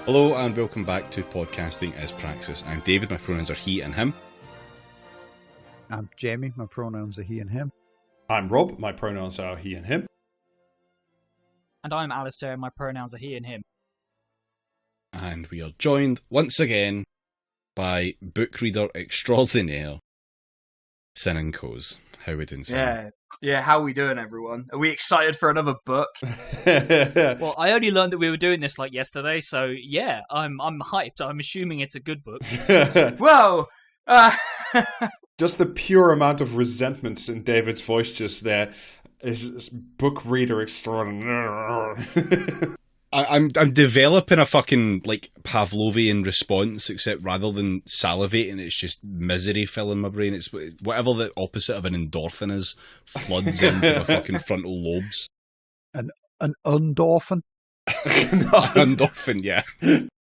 Hello and welcome back to Podcasting as Praxis. I'm David, my pronouns are he and him. I'm Jamie, my pronouns are he and him. I'm Rob, my pronouns are he and him. And I'm Alistair, and my pronouns are he and him. And we are joined once again by book reader extraordinaire, Sinan Kose. How are we doing, Sinan? Yeah, how are we doing, everyone? Are we excited for another book? Well, I only learned that we were doing this like yesterday, so yeah, I'm hyped. I'm assuming it's a good book. Whoa! Just the pure amount of resentment in David's voice just there is book reader extraordinaire. I'm developing a fucking, like, Pavlovian response, except rather than salivating, it's just misery filling my brain. It's whatever the opposite of an endorphin is, floods into my fucking frontal lobes. An endorphin? Endorphin, yeah.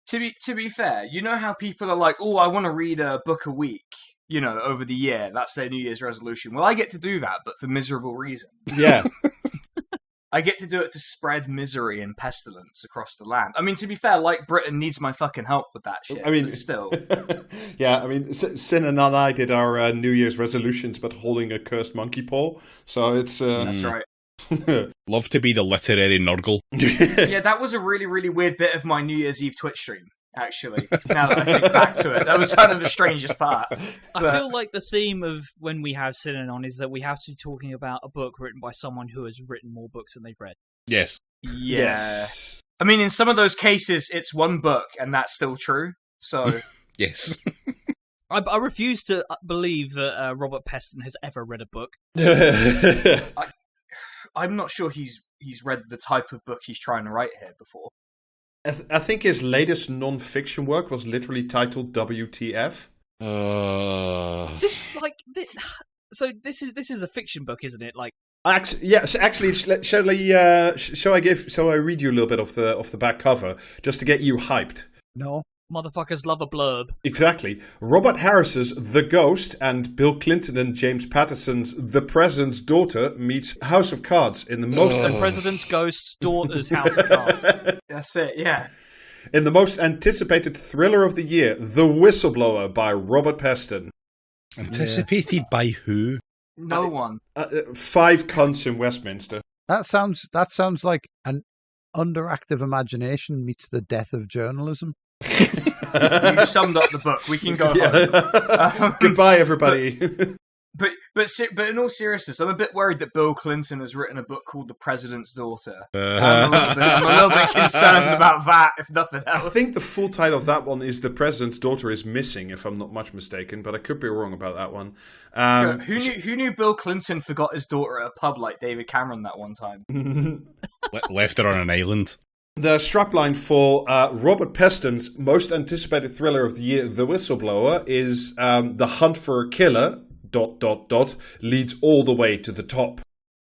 To be fair, you know how people are like, oh, I want to read a book a week, you know, over the year. That's their New Year's resolution. Well, I get to do that, but for miserable reasons. Yeah. I get to do it to spread misery and pestilence across the land. I mean, to be fair, like Britain needs my fucking help with that shit. I mean, but still. Yeah, I mean, Sinan and I did our New Year's resolutions, but holding a cursed monkey paw. So it's... That's right. Love to be the literary nurgle. Yeah, that was a really, really weird bit of my New Year's Eve Twitch stream, actually. Now that I think back to it. That was kind of the strangest part. I feel like the theme of when we have Sinan on is that we have to be talking about a book written by someone who has written more books than they've read. Yes. Yeah. Yes. I mean, in some of those cases, it's one book, and that's still true, so... Yes. I refuse to believe that Robert Peston has ever read a book. I'm not sure he's read the type of book he's trying to write here before. I think his latest non-fiction work was literally titled WTF. This is a fiction book, isn't it? Like, Yes, actually, shall I read you a little bit of the back cover just to get you hyped? No. Motherfuckers love a blurb. Exactly. Robert Harris's The Ghost and Bill Clinton and James Patterson's The President's Daughter meets House of Cards in the most... The President's Ghost's Daughter's House of Cards. That's it, yeah. In the most anticipated thriller of the year, The Whistleblower by Robert Peston. Anticipated by who? No one. 5 cunts in Westminster. That sounds like an underactive imagination meets the death of journalism. You summed up the book. We can go home. Goodbye, everybody. But in all seriousness, I'm a bit worried that Bill Clinton has written a book called The President's Daughter. I'm a little bit concerned about that, if nothing else. I think the full title of that one is The President's Daughter is Missing, if I'm not much mistaken, but I could be wrong about that one. Who knew Bill Clinton forgot his daughter at a pub like David Cameron that one time? Left her on an island. The strapline for Robert Peston's most anticipated thriller of the year, The Whistleblower, is The Hunt for a Killer... ... leads all the way to the top.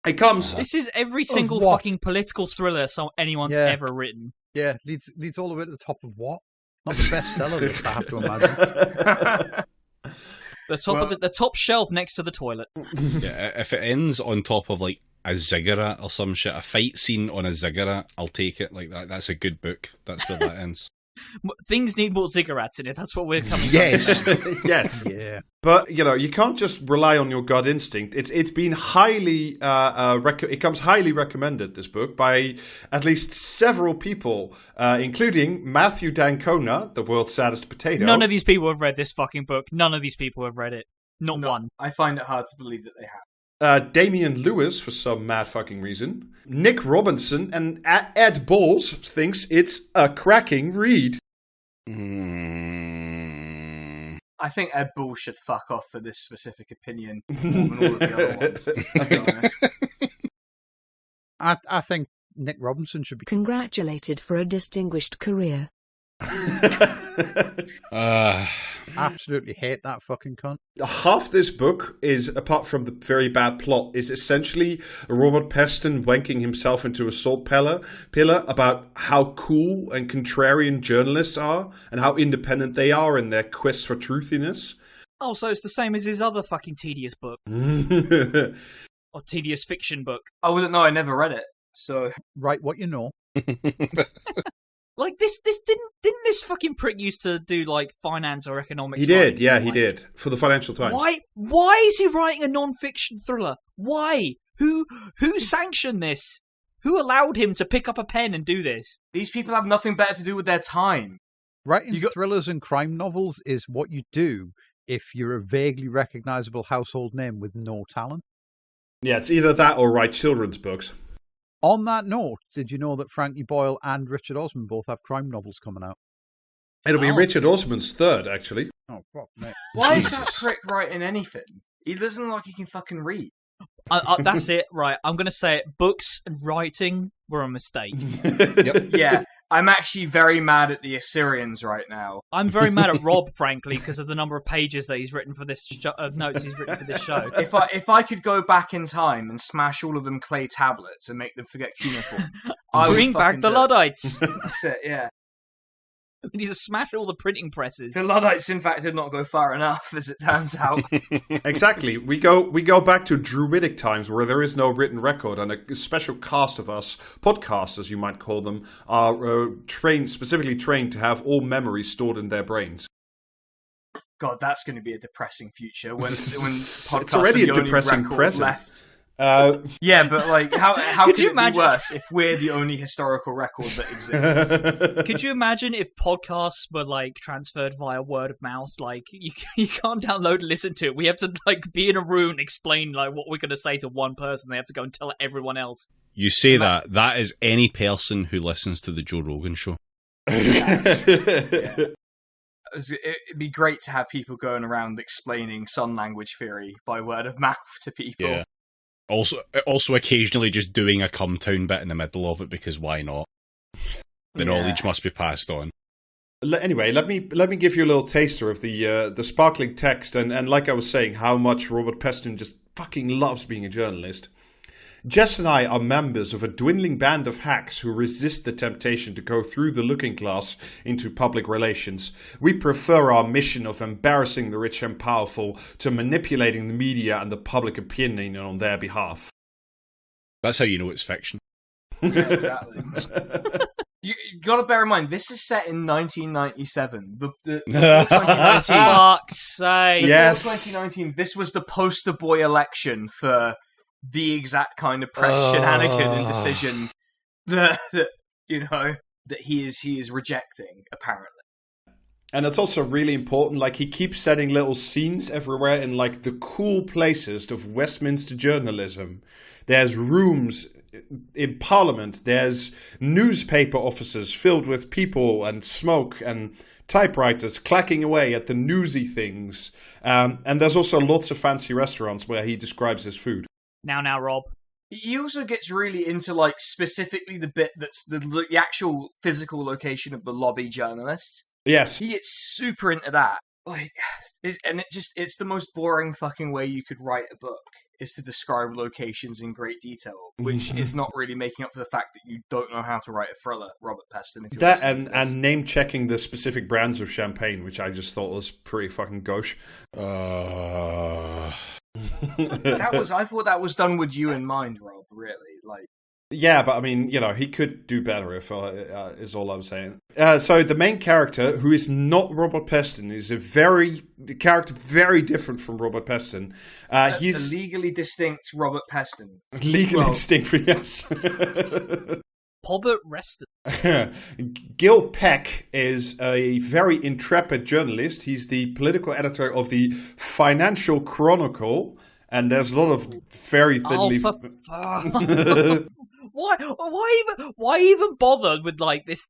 It comes... This is every single fucking political thriller anyone's ever written. Yeah, leads all the way to the top of what? Not the bestseller list, I have to imagine. The top shelf next to the toilet. Yeah, if it ends on top of, like, a ziggurat or some shit, a fight scene on a ziggurat, I'll take it. Like, that's a good book. That's where that ends. Things need more ziggurats in it. That's what we're coming Yes. Yes. Yeah. But, you can't just rely on your gut instinct. It's been highly... it comes highly recommended, this book, by at least several people, including Matthew Dancona, the world's saddest potato. None of these people have read this fucking book. None of these people have read it. Not one. I find it hard to believe that they have. Damian Lewis, for some mad fucking reason. Nick Robinson and Ed Balls thinks it's a cracking read. I think Ed Bull should fuck off for this specific opinion more than all of the other ones, to be honest. I think Nick Robinson should be congratulated for a distinguished career. Absolutely hate that fucking cunt. Half this book is, apart from the very bad plot, is essentially Robert Peston wanking himself into a salt pillar about how cool and contrarian journalists are and how independent they are in their quest for truthiness. Oh, so it's the same as his other fucking tedious book. Or tedious fiction book. I wouldn't know, I never read it, so... Write what you know. Like this didn't this fucking prick used to do like finance or economics? He did, writing yeah, for, he did for the Financial Times. Why is he writing a non-fiction thriller? Why? Who sanctioned this? Who allowed him to pick up a pen and do this? These people have nothing better to do with their time. Writing thrillers and crime novels is what you do if you're a vaguely recognizable household name with no talent. Yeah, it's either that or write children's books. On that note, did you know that Frankie Boyle and Richard Osman both have crime novels coming out? It'll be Richard Osman's third, actually. Oh, fuck, mate. Why is that prick writing anything? He doesn't like he can fucking read. That's it, right. I'm going to say it. Books and writing were a mistake. Yep. Yeah, I'm actually very mad at the Assyrians right now. I'm very mad at Rob, frankly, because of the number of pages that he's written for this notes he's written for this show. If I could go back in time and smash all of them clay tablets and make them forget cuneiform, I would Bring back fucking the do it. Luddites. That's it, yeah. We need to smash all the printing presses. The Luddites, in fact, did not go far enough, as it turns out. Exactly. We go back to Druidic times where there is no written record, and a special cast of us, podcasters you might call them, are specifically trained to have all memories stored in their brains. God, that's going to be a depressing future when podcasts It's already are the a only depressing record present. left. Uh, Yeah, but like, how Could could you it imagine- be worse if we're the only historical record that exists? Could you imagine if podcasts were like transferred via word of mouth? Like you can't download and listen to it. We have to like be in a room and explain like what we're going to say to one person. They have to go and tell everyone else. You say that is any person who listens to the Joe Rogan show. It'd be great to have people going around explaining sun language theory by word of mouth to people. Yeah. Also occasionally just doing a come town bit in the middle of it, because why not? The knowledge must be passed on. Anyway, let me give you a little taster of the sparkling text, and like I was saying, how much Robert Peston just fucking loves being a journalist. Jess and I are members of a dwindling band of hacks who resist the temptation to go through the looking glass into public relations. We prefer our mission of embarrassing the rich and powerful to manipulating the media and the public opinion on their behalf. That's how you know it's fiction. Yeah, exactly. You got to bear in mind, this is set in 1997. The 2019. Fuck's sake! Yes. 2019. This was the poster boy election for the exact kind of press shenanigan and decision that he is rejecting, apparently. And it's also really important, like, he keeps setting little scenes everywhere in, like, the cool places of Westminster journalism. There's rooms in Parliament, there's newspaper offices filled with people and smoke and typewriters clacking away at the newsy things. And there's also lots of fancy restaurants where he describes his food. Now, Rob. He also gets really into, like, specifically the bit that's the actual physical location of the lobby journalists. Yes. He gets super into that. Like, it's the most boring fucking way you could write a book, is to describe locations in great detail, which is not really making up for the fact that you don't know how to write a thriller, Robert Peston. That and name checking the specific brands of champagne, which I just thought was pretty fucking gauche. I thought that was done with you in mind, Rob. Really, like. Yeah, but I mean, he could do better, if is all I'm saying. So the main character, who is not Robert Peston, is a character very different from Robert Peston. He's a legally distinct Robert Peston. Legally distinct, yes. Robert Reston. Gil Peck is a very intrepid journalist. He's the political editor of the Financial Chronicle, and there's a lot of very thinly... Oh, for fuck. Why even bother with like this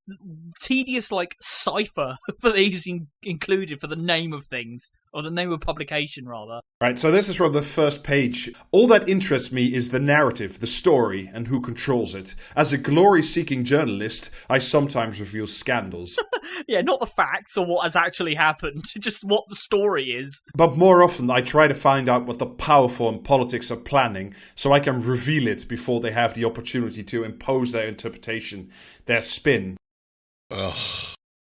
tedious like cipher that he's included for the name of things, or the name of publication rather? Right, so this is from the first page. All that interests me is the narrative, the story, and who controls it. As a glory-seeking journalist, I sometimes reveal scandals. Yeah, not the facts or what has actually happened, just what the story is. But more often, I try to find out what the powerful in politics are planning, so I can reveal it before they have the opportunity to impose their interpretation, their spin. Ugh.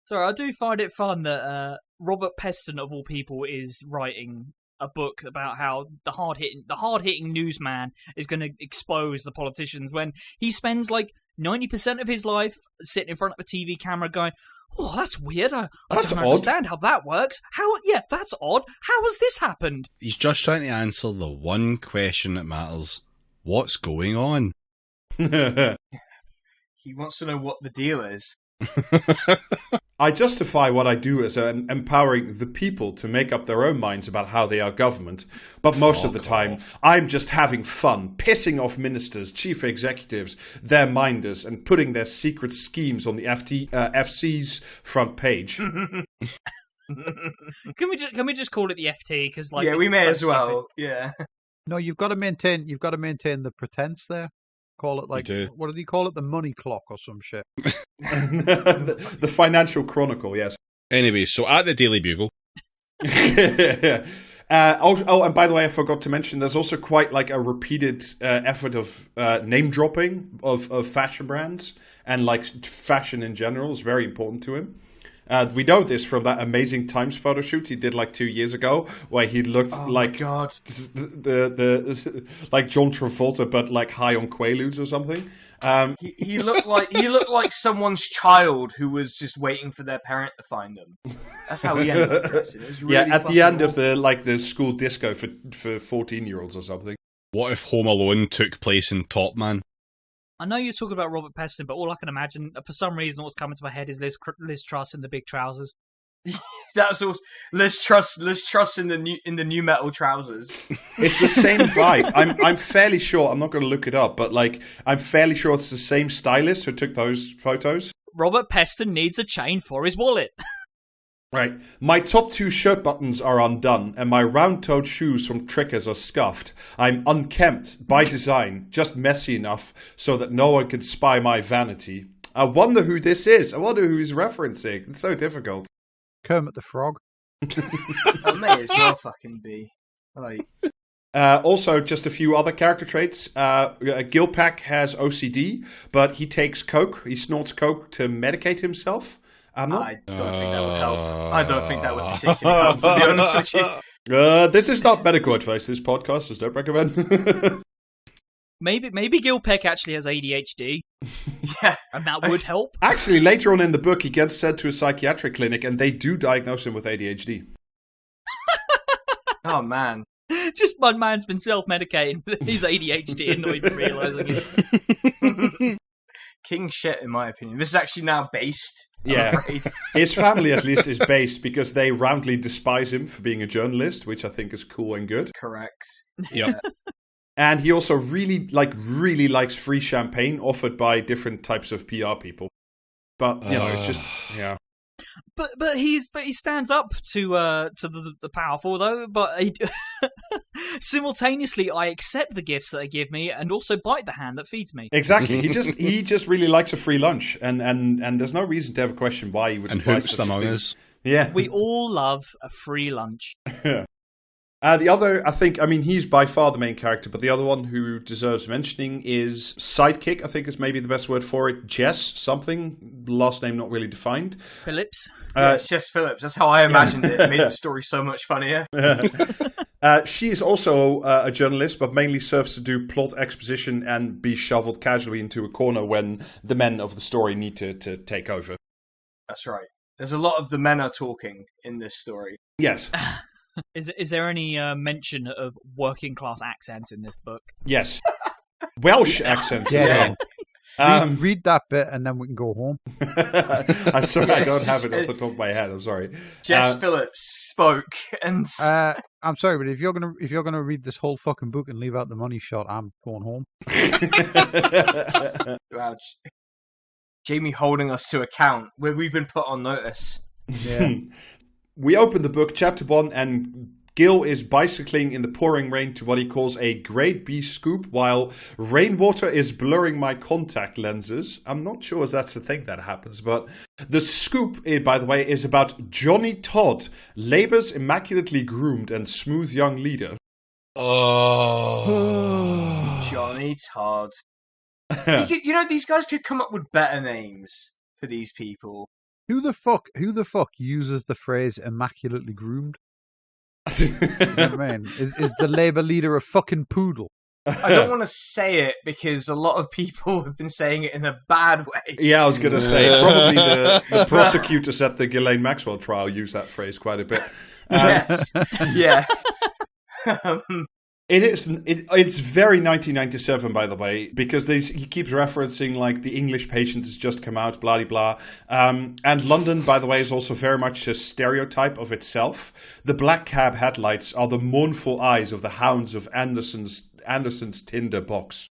Sorry, I do find it fun that Robert Peston, of all people, is writing a book about how the hard-hitting newsman is going to expose the politicians when he spends like 90% of his life sitting in front of a TV camera going, oh, that's weird. I That's don't odd. understand how that works. Yeah, that's odd. How has this happened? He's just trying to answer the one question that matters. What's going on? He wants to know what the deal is. I justify what I do as empowering the people to make up their own minds about how they are government. But most of the time, I'm just having fun, pissing off ministers, chief executives, their minders, and putting their secret schemes on the FC's front page. Can we just call it the FT? Because Yeah, we may as well. Yeah. No, you've got to maintain the pretense there. Call it like, what did he call it? The money clock or some shit. the Financial Chronicle, yes. Anyway, so at the Daily Bugle. And by the way, I forgot to mention, there's also quite like a repeated effort of name dropping of fashion brands, and like fashion in general is very important to him. We know this from that amazing Times photo shoot he did like 2 years ago, where he looked like the like John Travolta, but like high on Quaaludes or something. He looked like someone's child who was just waiting for their parent to find them. That's how he ended up dressing. It was really at the end awful. of the school disco for 14-year-olds or something. What if Home Alone took place in Top Man? I know you're talking about Robert Peston, but all I can imagine, for some reason, what's coming to my head is Liz Truss in the big trousers. That's also Liz Truss in the new metal trousers. It's the same vibe. I'm fairly sure. I'm not going to look it up, but like I'm fairly sure it's the same stylist who took those photos. Robert Peston needs a chain for his wallet. Right. My top 2 shirt buttons are undone, and my round-toed shoes from Trickers are scuffed. I'm unkempt by design, just messy enough so that no one can spy my vanity. I wonder who this is. I wonder who he's referencing. It's so difficult. Kermit the Frog. That may as well fucking be. Like, also, just a few other character traits. Gilpack has OCD, but he takes coke. He snorts coke to medicate himself. I don't think that would help. I don't think that would particularly help, to be honest with you. This is not medical advice. This podcast is don't recommend. Maybe Gil Peck actually has ADHD. Yeah. And that would help. Actually, later on in the book, he gets sent to a psychiatric clinic, and they do diagnose him with ADHD. Oh, man. Just one man's been self-medicating with his ADHD and not even realising it. King shit, in my opinion. This is actually now based. Yeah, his family at least is based because they roundly despise him for being a journalist, which I think is cool and good. Correct. Yep. And he also really likes free champagne offered by different types of PR people. But you know, it's just But he stands up to the powerful though. But simultaneously, I accept the gifts that they give me, and also bite the hand that feeds me. Exactly. He just really likes a free lunch, and there's no reason to ever question why he would. And hoops among us. Yeah, we all love a free lunch. The other, he's by far the main character, but the other one who deserves mentioning is sidekick, I think is maybe the best word for it. Jess something, last name not really defined. Phillips? It's Jess Phillips. That's how I imagined it. It made the story so much funnier. She is also a journalist, but mainly serves to do plot exposition and be shoveled casually into a corner when the men of the story need to take over. That's right. There's a lot of the men are talking in this story. Yes. Is there any mention of working class accents in this book? Yes. Welsh accents. Yeah. Well. Read that bit and then we can go home. I'm sorry, I don't have it off the top of my head. I'm sorry. Jess Phillips spoke, and I'm sorry, but if you're gonna read this whole fucking book and leave out the money shot, I'm going home. Wow. Jamie holding us to account where we've been put on notice. Yeah. We open the book, chapter 1, and Gil is bicycling in the pouring rain to what he calls a grade B scoop, while rainwater is blurring my contact lenses. I'm not sure if that's the thing that happens, but the scoop, by the way, is about Johnny Todd, Labour's immaculately groomed and smooth young leader. Oh. Johnny Todd. These guys could come up with better names for these people. Who the fuck uses the phrase immaculately groomed? You know what I mean? Is the Labour leader a fucking poodle? I don't want to say it because a lot of people have been saying it in a bad way. Yeah, I was going to say, probably the prosecutors at the Ghislaine Maxwell trial use that phrase quite a bit. Yes. Yeah. It's very 1997, by the way, because he keeps referencing like the English Patient has just come out, blah, blah, blah. And London, by the way, is also very much a stereotype of itself. The black cab headlights are the mournful eyes of the hounds of Anderson's Tinder box.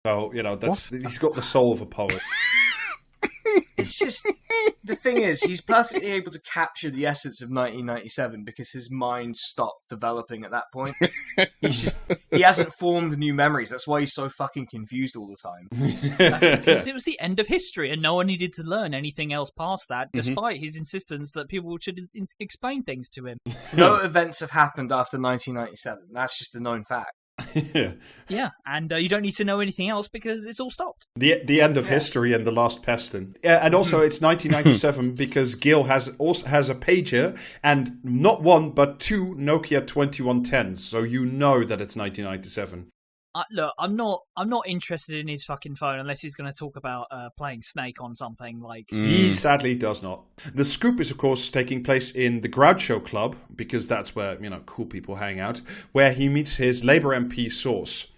So, he's got the soul of a poet. It's just, the thing is, he's perfectly able to capture the essence of 1997 because his mind stopped developing at that point. He hasn't formed new memories. That's why he's so fucking confused all the time. Because it was the end of history and no one needed to learn anything else past that, despite his insistence that people should explain things to him. No events have happened after 1997. That's just a known fact. Yeah, and you don't need to know anything else because it's all stopped. The end of history and the last Peston. And also it's 1997 because Gil has a pager and not one but two Nokia 2110s, so you know that it's 1997. Look, I'm not interested in his fucking phone unless he's going to talk about playing Snake on something like. He sadly does not. The scoop is, of course, taking place in the Groucho Club because that's where cool people hang out, where he meets his Labour MP source.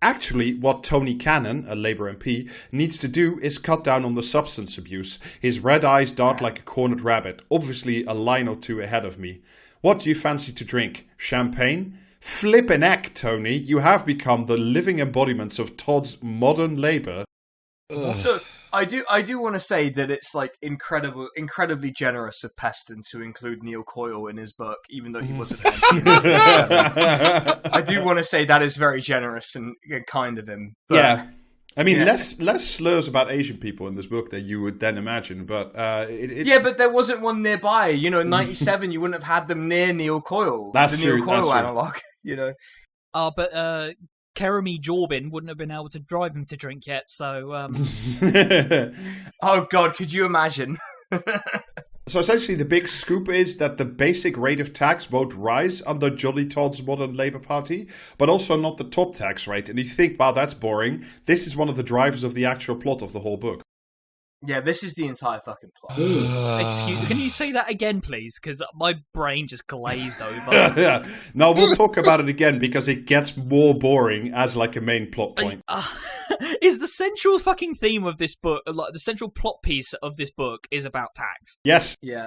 Actually, what Tony Cannon, a Labour MP, needs to do is cut down on the substance abuse. His red eyes dart like a cornered rabbit, obviously a line or two ahead of me. What do you fancy to drink? Champagne? Flippin' heck, Tony, you have become the living embodiments of Todd's modern Labour. So I do want to say that it's like incredibly generous of Peston to include Neil Coyle in his book, even though he wasn't. I do want to say that is very generous and kind of him. But, yeah. I mean, less slurs about Asian people in this book than you would then imagine, but it's... Yeah, but there wasn't one nearby. In 97, you wouldn't have had them near Neil Coyle. That's the true. Neil Coyle analog, But Keremy Jorbin wouldn't have been able to drive him to drink yet, so... Oh, God, could you imagine? So essentially the big scoop is that the basic rate of tax won't rise under Jolly Todd's modern Labour Party, but also not the top tax rate. And you think, wow, that's boring. This is one of the drivers of the actual plot of the whole book. Yeah, this is the entire fucking plot. Can you say that again, please? Because my brain just glazed over. Yeah. No, we'll talk about it again because it gets more boring as like a main plot point. Is the central fucking theme of this book, like the central plot piece of this book, is about tax? Yes. Yeah.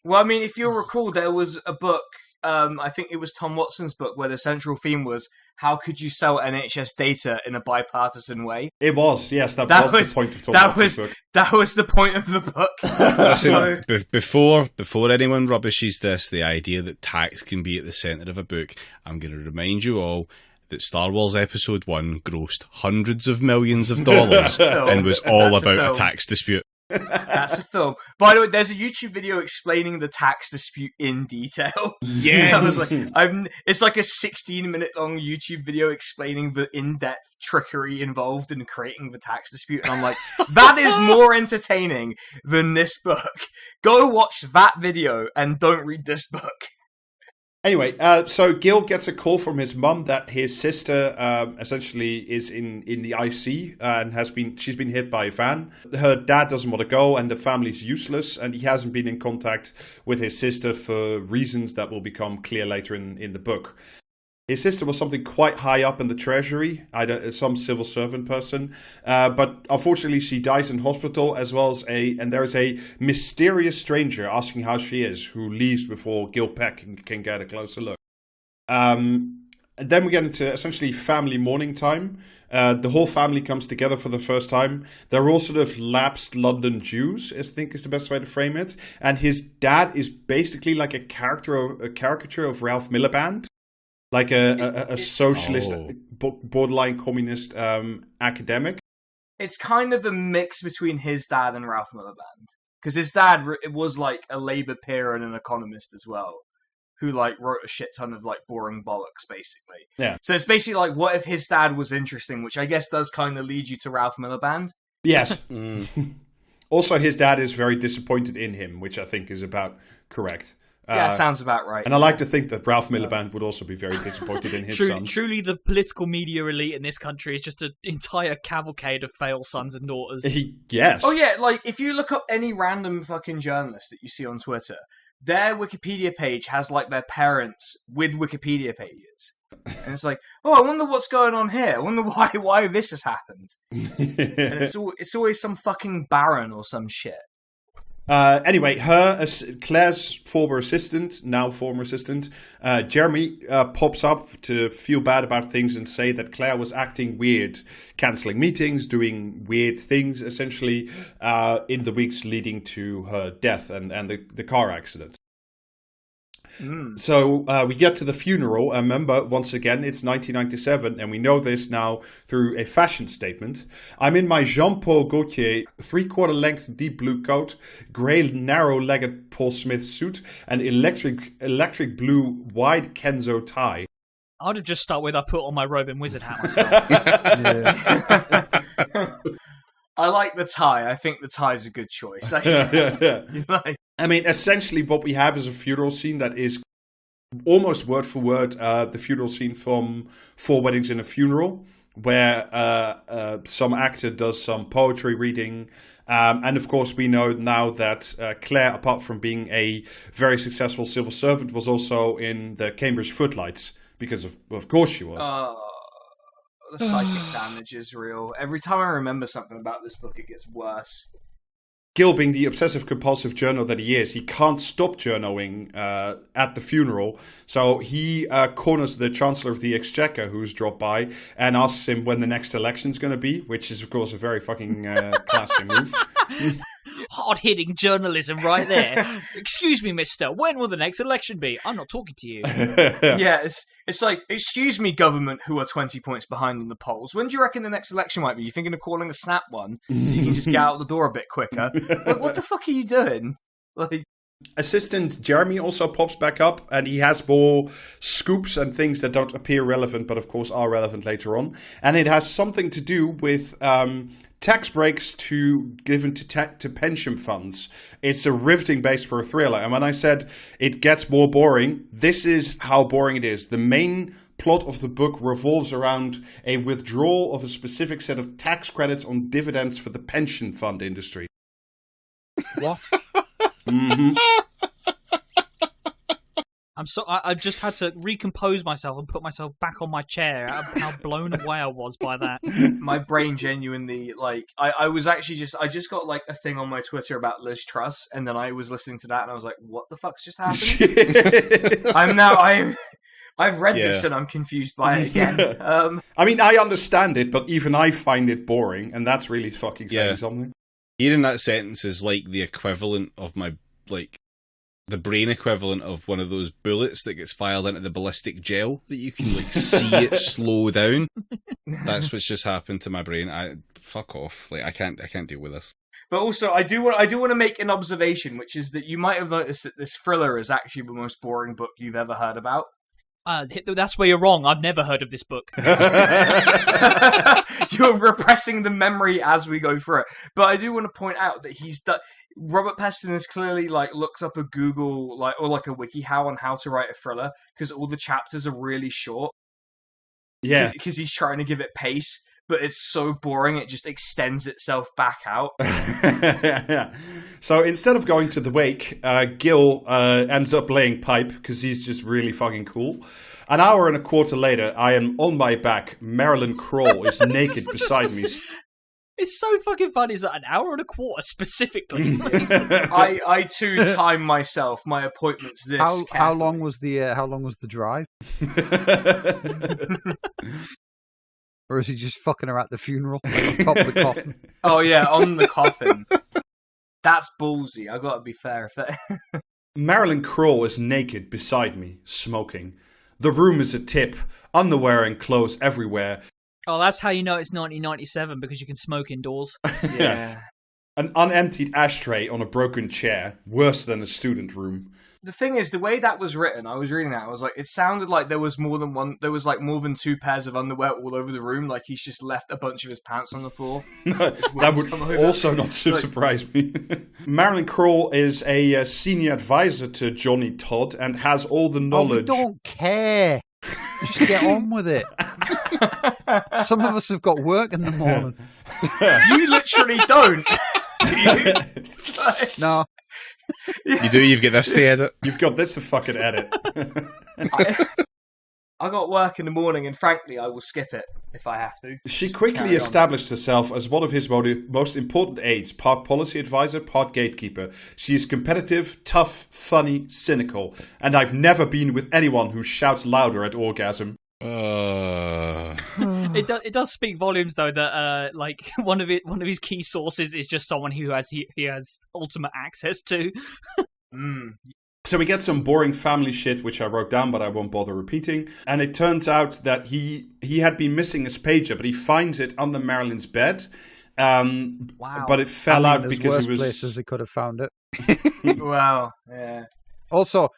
Well, I mean, if you'll recall, there was a book, I think it was Tom Watson's book, where the central theme was, how could you sell NHS data in a bipartisan way? It was, yes. That was the point of Tom Watson's book. That was the point of the book. Listen, before anyone rubbishes this, the idea that tax can be at the centre of a book, I'm going to remind you all that Star Wars Episode 1 grossed hundreds of millions of dollars and was all about a tax dispute. That's a film. By the way, there's a YouTube video explaining the tax dispute in detail. Yes! It's like a 16-minute long YouTube video explaining the in-depth trickery involved in creating the tax dispute. And I'm like, that is more entertaining than this book. Go watch that video and don't read this book. Anyway, so Gil gets a call from his mum that his sister essentially is in the IC and she's been hit by a van. Her dad doesn't want to go and the family's useless and he hasn't been in contact with his sister for reasons that will become clear later in the book. His sister was something quite high up in the treasury, some civil servant person, but unfortunately she dies in hospital and there is a mysterious stranger asking how she is, who leaves before Gil Peck can get a closer look. And then we get into essentially family mourning time. The whole family comes together for the first time. They're all sort of lapsed London Jews, I think is the best way to frame it. And his dad is basically like a caricature of Ralph Miliband. Like a socialist, borderline communist academic. It's kind of a mix between his dad and Ralph Miliband. Because his dad was like a Labour peer and an economist as well, who like wrote a shit ton of like boring bollocks, basically. Yeah. So it's basically like, what if his dad was interesting, which I guess does kind of lead you to Ralph Miliband. Yes. Also, his dad is very disappointed in him, which I think is about correct. Yeah, sounds about right. And I like to think that Ralph Miliband would also be very disappointed in his sons. Truly, the political media elite in this country is just an entire cavalcade of failed sons and daughters. Yes. Oh yeah, like if you look up any random fucking journalist that you see on Twitter, their Wikipedia page has like their parents with Wikipedia pages. And it's like, oh, I wonder what's going on here. I wonder why this has happened. And it's always some fucking baron or some shit. Anyway, Claire's former assistant, Jeremy, pops up to feel bad about things and say that Claire was acting weird, cancelling meetings, doing weird things, essentially, in the weeks leading to her death and the car accident. So we get to the funeral, and remember, once again, it's 1997, and we know this now through a fashion statement. I'm in my Jean-Paul Gaultier 3/4 length deep blue coat, grey narrow-legged Paul Smith suit, and electric blue wide Kenzo tie. I'd have just started with I put on my Robin Wizard hat myself. I like the tie. I think the tie's a good choice. I mean, essentially what we have is a funeral scene that is almost word for word the funeral scene from Four Weddings and a Funeral, where some actor does some poetry reading. And of course, we know now that Claire, apart from being a very successful civil servant, was also in the Cambridge Footlights, because of course she was. The psychic damage is real. Every time I remember something about this book, it gets worse. Gil, being the obsessive-compulsive journo that he is, he can't stop journoing at the funeral. So he corners the Chancellor of the Exchequer, who's dropped by, and asks him when the next election's going to be, which is, of course, a very fucking classy move. Hard-hitting journalism right there. Excuse me, mister, when will the next election be? I'm not talking to you. Yeah, it's like, excuse me, government, who are 20 points behind on the polls. When do you reckon the next election might be? You thinking of calling a snap one so you can just get out the door a bit quicker? Like, what the fuck are you doing? Like, Assistant Jeremy also pops back up, and he has more scoops and things that don't appear relevant, but of course are relevant later on. And it has something to do with tax breaks given to pension funds. It's a riveting base for a thriller. And when I said it gets more boring, this is how boring it is. The main plot of the book revolves around a withdrawal of a specific set of tax credits on dividends for the pension fund industry. What? Mm-hmm. I've just had to recompose myself and put myself back on my chair. How blown away I was by that. My brain genuinely, like, I was actually I just got like a thing on my Twitter about Liz Truss, and then I was listening to that, and I was like, what the fuck's just happened? I've read this, and I'm confused by it again. I mean, I understand it, but even I find it boring, and that's really fucking saying something. Hearing that sentence is like the equivalent of the brain equivalent of one of those bullets that gets fired into the ballistic gel that you can see it slow down. That's what's just happened to my brain. Fuck off. Like I can't deal with this. But also, I do want to make an observation, which is that you might have noticed that this thriller is actually the most boring book you've ever heard about. That's where you're wrong. I've never heard of this book. You're repressing the memory as we go through it. But I do want to point out that Robert Peston is clearly looks up a Google or a WikiHow on how to write a thriller, because all the chapters are really short. Yeah, because he's trying to give it pace, but it's so boring it just extends itself back out. So instead of going to the wake, Gil ends up laying pipe because he's just really fucking cool. An hour and a quarter later, I am on my back. Marilyn Kroll is naked beside me. It's so fucking funny. It's like an hour and a quarter specifically. I too time myself. My appointment's this. How long was the drive? Or is he just fucking her at the funeral on top of the coffin? Oh yeah, on the coffin. That's ballsy. I gotta be fair. Marilyn Kroll is naked beside me, smoking. The room is a tip. Underwear and clothes everywhere. Oh, that's how you know it's 1997, because you can smoke indoors. Yeah. An unemptied ashtray on a broken chair, worse than a student room. The thing is, the way that was written, I was reading that, I was like, it sounded like there was more than 2 pairs of underwear all over the room, like he's just left a bunch of his pants on the floor. That would also not surprise me. Marilyn Kroll is a senior advisor to Johnny Todd and has all the knowledge. Oh, we don't care. Just get on with it. Some of us have got work in the morning. You literally don't. Do you? No. You do, you've got this to edit. You've got this to fucking edit. I got work in the morning, and frankly, I will skip it if I have to. She Just quickly carry on. established herself as one of his most important aides, part policy advisor, part gatekeeper. She is competitive, tough, funny, cynical, and I've never been with anyone who shouts louder at orgasm. It does speak volumes though that like one of his key sources is just someone he has ultimate access to. So we get some boring family shit, which I wrote down, but I won't bother repeating. And it turns out that he had been missing his pager, but he finds it under Marilyn's bed. Wow! But it fell out because it was places he could have found it. Wow. Yeah. Also,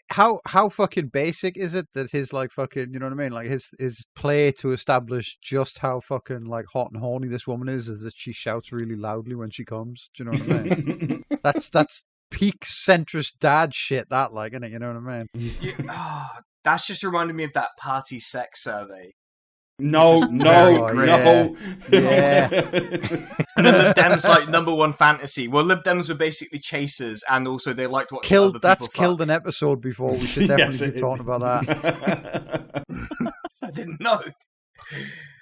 how fucking basic is it that his like fucking, you know what I mean? Like his play to establish just how fucking like hot and horny this woman is that she shouts really loudly when she comes. Do you know what I mean? That's peak centrist dad shit. That like, isn't it? You know what I mean? That's just reminded me of that party sex survey. No. Yeah. And then Lib Dems like number one fantasy. Well, Lib Dems were basically chasers, and also they liked watching other people killed fuck. an episode before. We should definitely keep talking about that. I didn't know.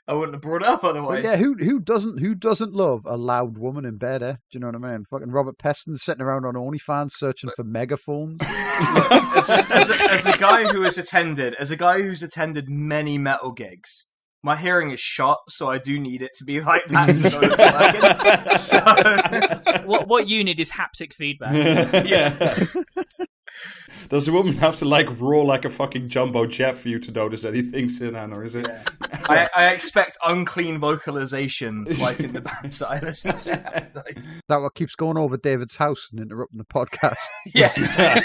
I wouldn't have brought it up otherwise. But yeah, who doesn't love a loud woman in bed? Do you know what I mean? Fucking Robert Peston sitting around on OnlyFans searching for megaphones. As a guy who's attended many metal gigs, my hearing is shot, so I do need it to be like that to notice So, what you need is haptic feedback. yeah. Does the woman have to like roar like a fucking jumbo jet for you to notice anything, Sinan, or is it? Yeah. I expect unclean vocalization, like in the bands that I listen to. That what keeps going over David's house and interrupting the podcast. Yeah,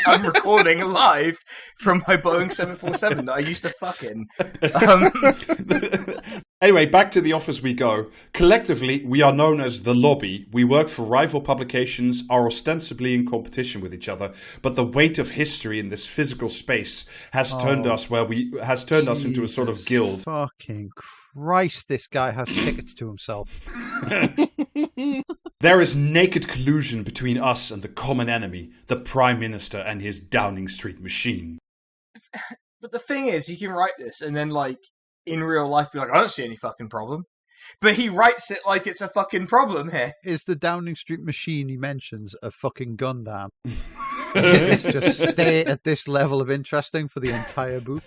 I'm recording live from my Boeing 747 that I used to fuck in. Anyway, back to the office we go. Collectively, we are known as the lobby. We work for rival publications, are ostensibly in competition with each other, but the weight of history in this physical space has turned us into a sort of guild. Fucking Christ, this guy has tickets to himself. There is naked collusion between us and the common enemy, the Prime Minister and his Downing Street machine. But the thing is, he can write this and then, like, in real life be like, I don't see any fucking problem. But he writes it like it's a fucking problem here. Is the Downing Street machine he mentions a fucking Gundam? It's just stay at this level of interesting for the entire book.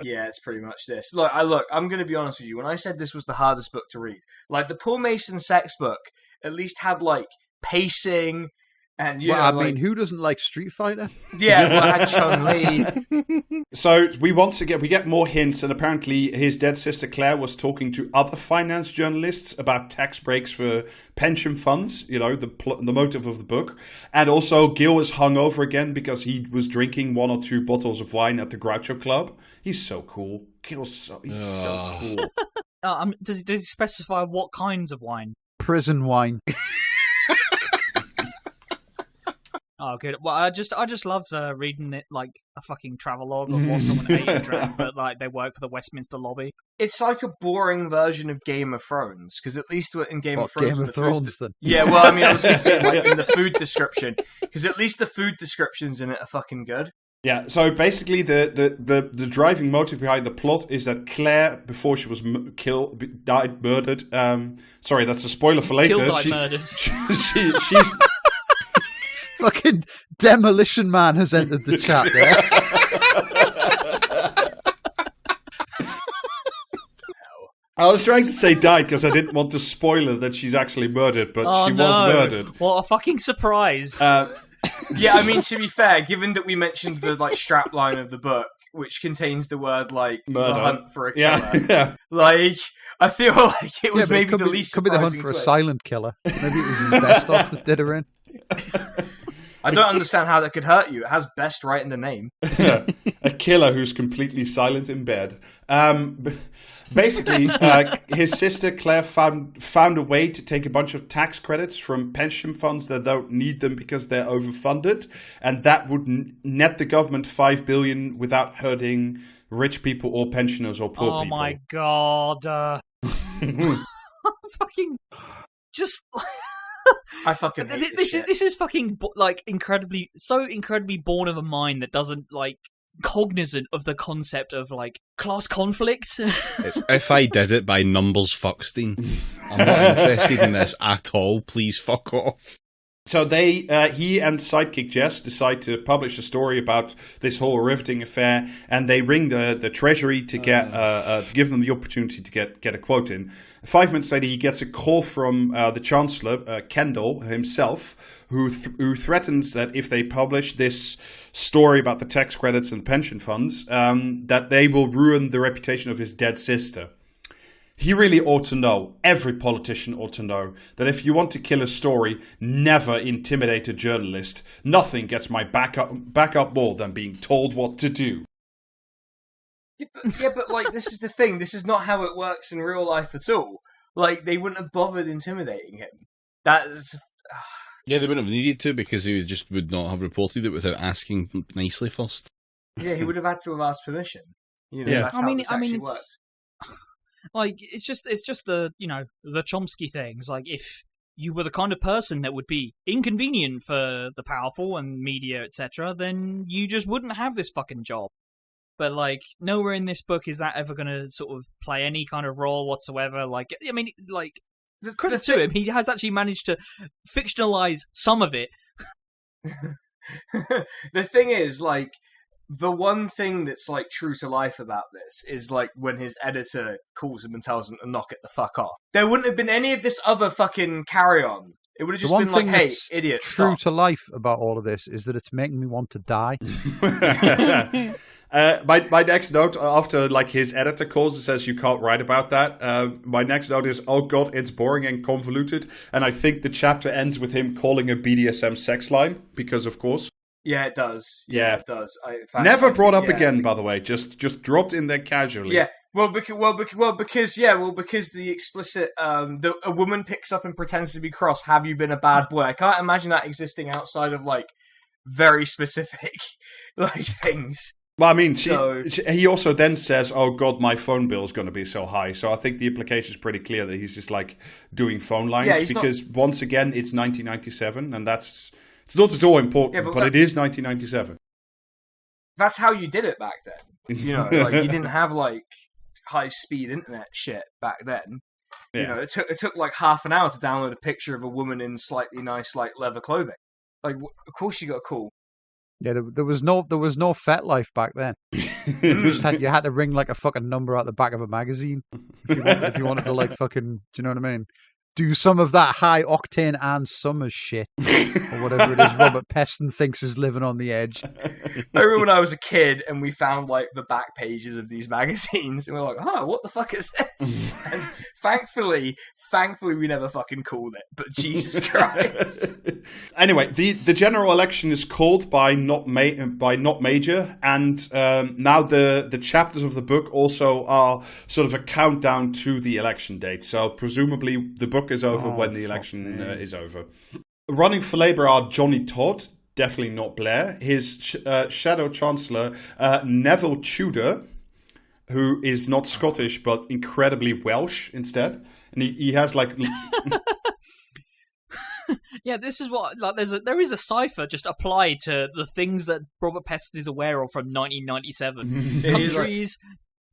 Yeah, it's pretty much this. Look, I'm going to be honest with you. When I said this was the hardest book to read, like the Paul Mason sex book at least had like pacing and I mean, who doesn't like Street Fighter? Yeah, well, I had Chun-Li. So we get more hints, and apparently his dead sister Claire was talking to other finance journalists about tax breaks for pension funds. You know, the motive of the book, and also Gil is hungover again because he was drinking 1 or 2 bottles of wine at the Groucho Club. He's so cool. Gil's so cool. Does he specify what kinds of wine? Prison wine. Oh, good. Well, I just love reading it like a fucking travelogue of what someone ate and drank, but like they work for the Westminster lobby. It's like a boring version of Game of Thrones, because at least in Game of Thrones... Game of Thrones, then? Yeah, well, I mean, I was going to say, like, in the food description, because at least the food descriptions in it are fucking good. Yeah, so basically the driving motive behind the plot is that Claire, before she was died murdered... sorry, that's a spoiler for later. Murdered. She's... Fucking Demolition Man has entered the chat there. I was trying to say died because I didn't want to spoil her that she's actually murdered, but she was murdered. What a fucking surprise. Yeah, I mean, to be fair, given that we mentioned the like strap line of the book, which contains the word like Murder. the hunt for a killer. Yeah. Like, I feel like it was but maybe could the be, least could be the hunt surprising for a twist. silent killer. Maybe it was asbestos that did her in. I don't understand how that could hurt you. It has best right in the name. A killer who's completely silent in bed. Basically, his sister Claire found a way to take a bunch of tax credits from pension funds that don't need them because they're overfunded, and that would net the government $5 billion without hurting rich people or pensioners or poor people. Oh my god! Fucking just. I fucking hate this shit. This is fucking like incredibly born of a mind that doesn't like cognizant of the concept of like class conflict. It's If I Did It by Numbers Fuckstein. I'm not interested in this at all. Please fuck off. So he and sidekick Jess decide to publish a story about this whole riveting affair, and they ring the treasury to get to give them the opportunity to get a quote in. 5 minutes later, he gets a call from the Chancellor, Kendall himself, who threatens that if they publish this story about the tax credits and pension funds, that they will ruin the reputation of his dead sister. He really ought to know, every politician ought to know, that if you want to kill a story, never intimidate a journalist. Nothing gets my back up more than being told what to do. Yeah, but like, this is the thing. This is not how it works in real life at all. Like, they wouldn't have bothered intimidating him. That's... Yeah, they wouldn't have needed to because he just would not have reported it without asking nicely first. Yeah, he would have had to have asked permission. You know, Yeah. that's how this actually works. Like, it's just the, you know, the Chomsky things. Like, if you were the kind of person that would be inconvenient for the powerful and media, etc., then you just wouldn't have this fucking job. But, like, nowhere in this book is that ever going to sort of play any kind of role whatsoever. Like, I mean, like, credit to him, he has actually managed to fictionalize some of it. The thing is, like, the one thing that's, like, true to life about this is, like, when his editor calls him and tells him to knock it the fuck off. There wouldn't have been any of this other fucking carry-on. It would have just been like, hey, idiot, true stop. to life about all of this is that it's making me want to die. My next note, after like his editor calls and says you can't write about that, my next note is, oh god, it's boring and convoluted. And I think the chapter ends with him calling a BDSM sex line, because of course. Yeah, it does. Yeah, it does. In fact, never brought up again, by the way. Just dropped in there casually. Yeah. Because the explicit a woman picks up and pretends to be cross. Have you been a bad boy? I can't imagine that existing outside of like very specific like things. Well, I mean, he also then says, "Oh God, my phone bill is going to be so high." So I think the implication is pretty clear that he's just like doing phone lines because once again, it's 1997, and it's not at all important, but it is 1997. That's how you did it back then. You know, like you didn't have like high-speed internet shit back then. Yeah. You know, it took like half an hour to download a picture of a woman in slightly nice like leather clothing. Like, of course you got a call. Yeah, there was no FetLife back then. you had to ring like a fucking number out the back of a magazine if you wanted to like fucking, do you know what I mean? Do some of that high-octane Ann Summers shit. Or whatever it is Robert Peston thinks is living on the edge. I remember when I was a kid and we found like the back pages of these magazines and we were like, oh, what the fuck is this? And thankfully we never fucking called it. But Jesus Christ. Anyway, the general election is called by not major, and now the chapters of the book also are sort of a countdown to the election date. So presumably the book is over when the election is over. Running for Labour are Johnny Todd, definitely not Blair, his shadow chancellor, Neville Tudor, who is not Scottish but incredibly Welsh instead. And he has like... Yeah, this is what like there is a cipher just applied to the things that Robert Peston is aware of from 1997. Countries,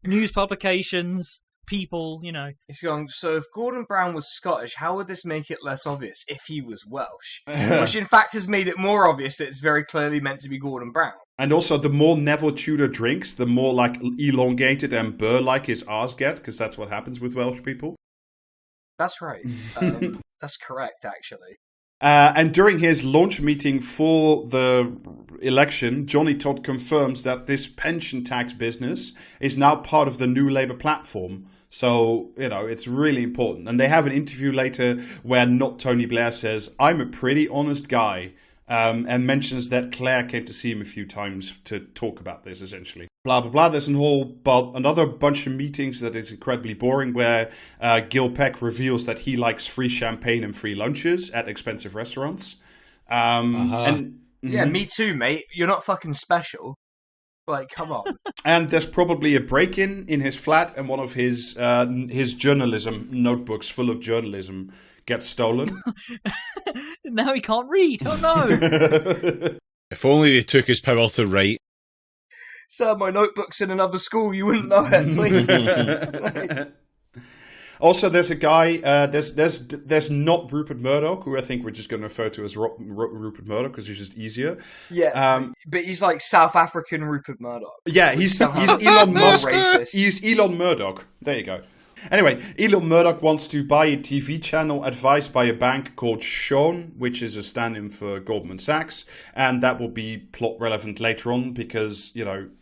news publications, people, you know. He's going, so if Gordon Brown was Scottish, how would this make it less obvious if he was Welsh? Which in fact has made it more obvious that it's very clearly meant to be Gordon Brown. And also, the more Neville Tudor drinks, the more like elongated and burr-like his arse gets, because that's what happens with Welsh people. That's right. That's correct, actually. And during his launch meeting for the election, Johnny Todd confirms that this pension tax business is now part of the new Labour platform. So, it's really important. And they have an interview later where not Tony Blair says, "I'm a pretty honest guy," and mentions that Claire came to see him a few times to talk about this, essentially. Blah, blah, blah. There's another bunch of meetings that is incredibly boring where Gil Peck reveals that he likes free champagne and free lunches at expensive restaurants. Yeah, me too, mate. You're not fucking special. Like, come on. And there's probably a break-in in his flat, and one of his journalism notebooks full of journalism gets stolen. Now he can't read. Oh no! If only they took his power to write. Sir, my notebook's in another school. You wouldn't know it, please. Also, there's a guy. There's not Rupert Murdoch, who I think we're just going to refer to as Rupert Murdoch because he's just easier. Yeah, but he's like South African Rupert Murdoch. Yeah, he's Elon Musk. Racist. He's Elon Murdoch. There you go. Anyway, Elon Murdoch wants to buy a TV channel advised by a bank called Sean, which is a stand-in for Goldman Sachs, and that will be plot relevant later on because,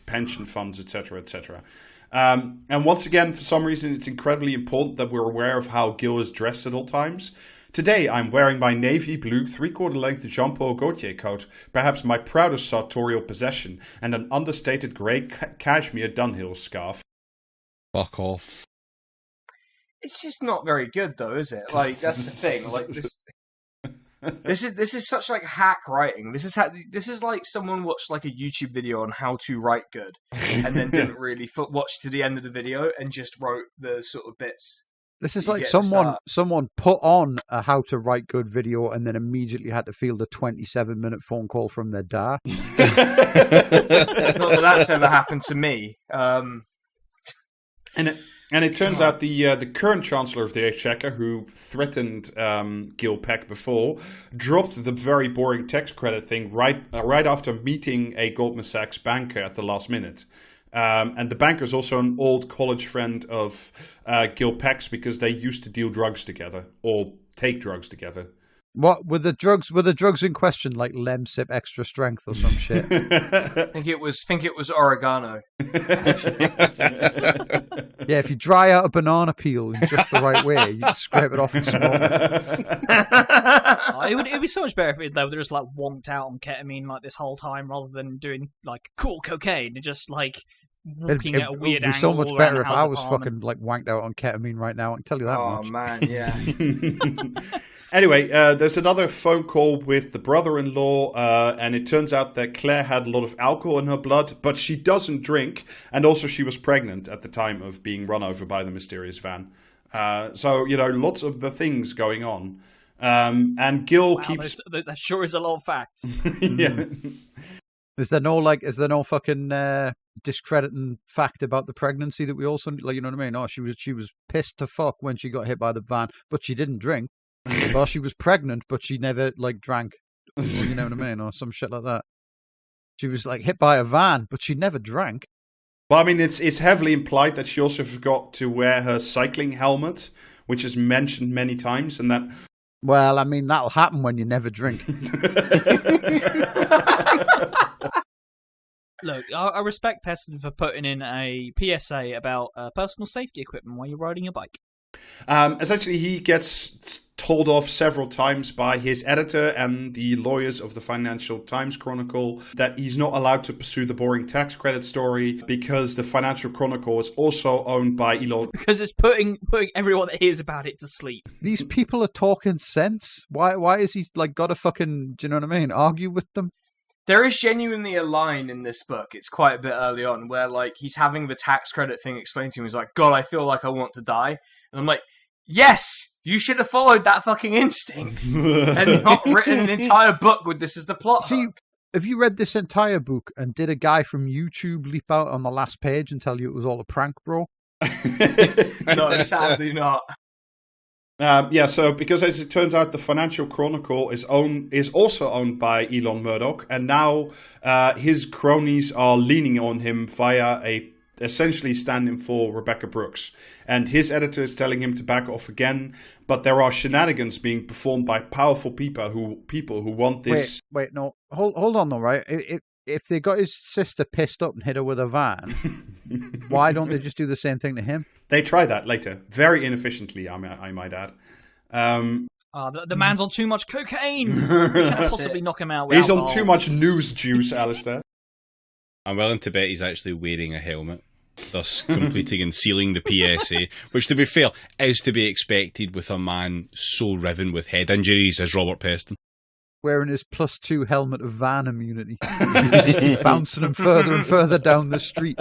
pension funds, etc., etc. And once again, for some reason, it's incredibly important that we're aware of how Gil is dressed at all times. Today, I'm wearing my navy blue 3/4 length Jean-Paul Gaultier coat, perhaps my proudest sartorial possession, and an understated grey cashmere Dunhill scarf. Fuck off. It's just not very good, though, is it? Like, that's the thing. Like, this is such like hack writing. This is like someone watched like a YouTube video on how to write good, and then didn't really watch to the end of the video and just wrote the sort of bits. This is like someone put on a how to write good video and then immediately had to field a 27-minute phone call from their dad. Not that that's ever happened to me. And it turns out the current Chancellor of the Exchequer, who threatened Gil Peck before, dropped the very boring tax credit thing right after meeting a Goldman Sachs banker at the last minute. And the banker is also an old college friend of Gil Peck's because they used to deal drugs together or take drugs together. What were the drugs? Were the drugs in question like Lemsip extra strength or some shit? think it was oregano. Yeah, if you dry out a banana peel in just the right way, you can scrape it off and smoke it. It'd be so much better if they were just like wonked out on ketamine like this whole time, rather than doing like cool cocaine and just like walking at a weird angle. It'd be so much better if I was fucking like wanked out on ketamine right now. I can tell you that much. Oh man, yeah. Anyway, there's another phone call with the brother-in-law, and it turns out that Claire had a lot of alcohol in her blood, but she doesn't drink, and also she was pregnant at the time of being run over by the mysterious van. So, lots of the things going on. And Gil keeps... That sure is a lot of facts. Yeah. Is there no fucking discrediting fact about the pregnancy that we also, like, you know what I mean? Oh, she was pissed to fuck when she got hit by the van, but she didn't drink. Well, she was pregnant, but she never like drank. You know what I mean, or some shit like that. She was like hit by a van, but she never drank. Well, I mean, it's heavily implied that she also forgot to wear her cycling helmet, which is mentioned many times, and that. Well, I mean, that'll happen when you never drink. Look, I respect Peston for putting in a PSA about personal safety equipment while you're riding your bike. Essentially, he gets told off several times by his editor and the lawyers of the Financial Times Chronicle that he's not allowed to pursue the boring tax credit story because the Financial Chronicle is also owned by Elon. Because it's putting everyone that hears about it to sleep. These people are talking sense. Why is he like got to fucking, do you know what I mean, argue with them? There is genuinely a line in this book, it's quite a bit early on, where like he's having the tax credit thing explained to him. He's like, God, I feel like I want to die. And I'm like, yes, you should have followed that fucking instinct and not written an entire book with this as the plot. See, have you read this entire book and did a guy from YouTube leap out on the last page and tell you it was all a prank, bro? No, sadly not. So because as it turns out, the Financial Chronicle is also owned by Elon Murdoch, and now his cronies are leaning on him via a essentially standing for Rebecca Brooks. And his editor is telling him to back off again, but there are shenanigans being performed by powerful people who want this. Wait, no, hold on though, right? If they got his sister pissed up and hit her with a van, why don't they just do the same thing to him? They try that later, very inefficiently, I might add. The man's on too much cocaine. You can't possibly knock him out with He's alcohol. on too much news juice, Alistair. I'm willing to bet he's actually wearing a helmet, thus completing and sealing the PSA, which, to be fair, is to be expected with a man so riven with head injuries as Robert Peston. Wearing his +2 helmet of van immunity. Just keep bouncing him further and further down the street.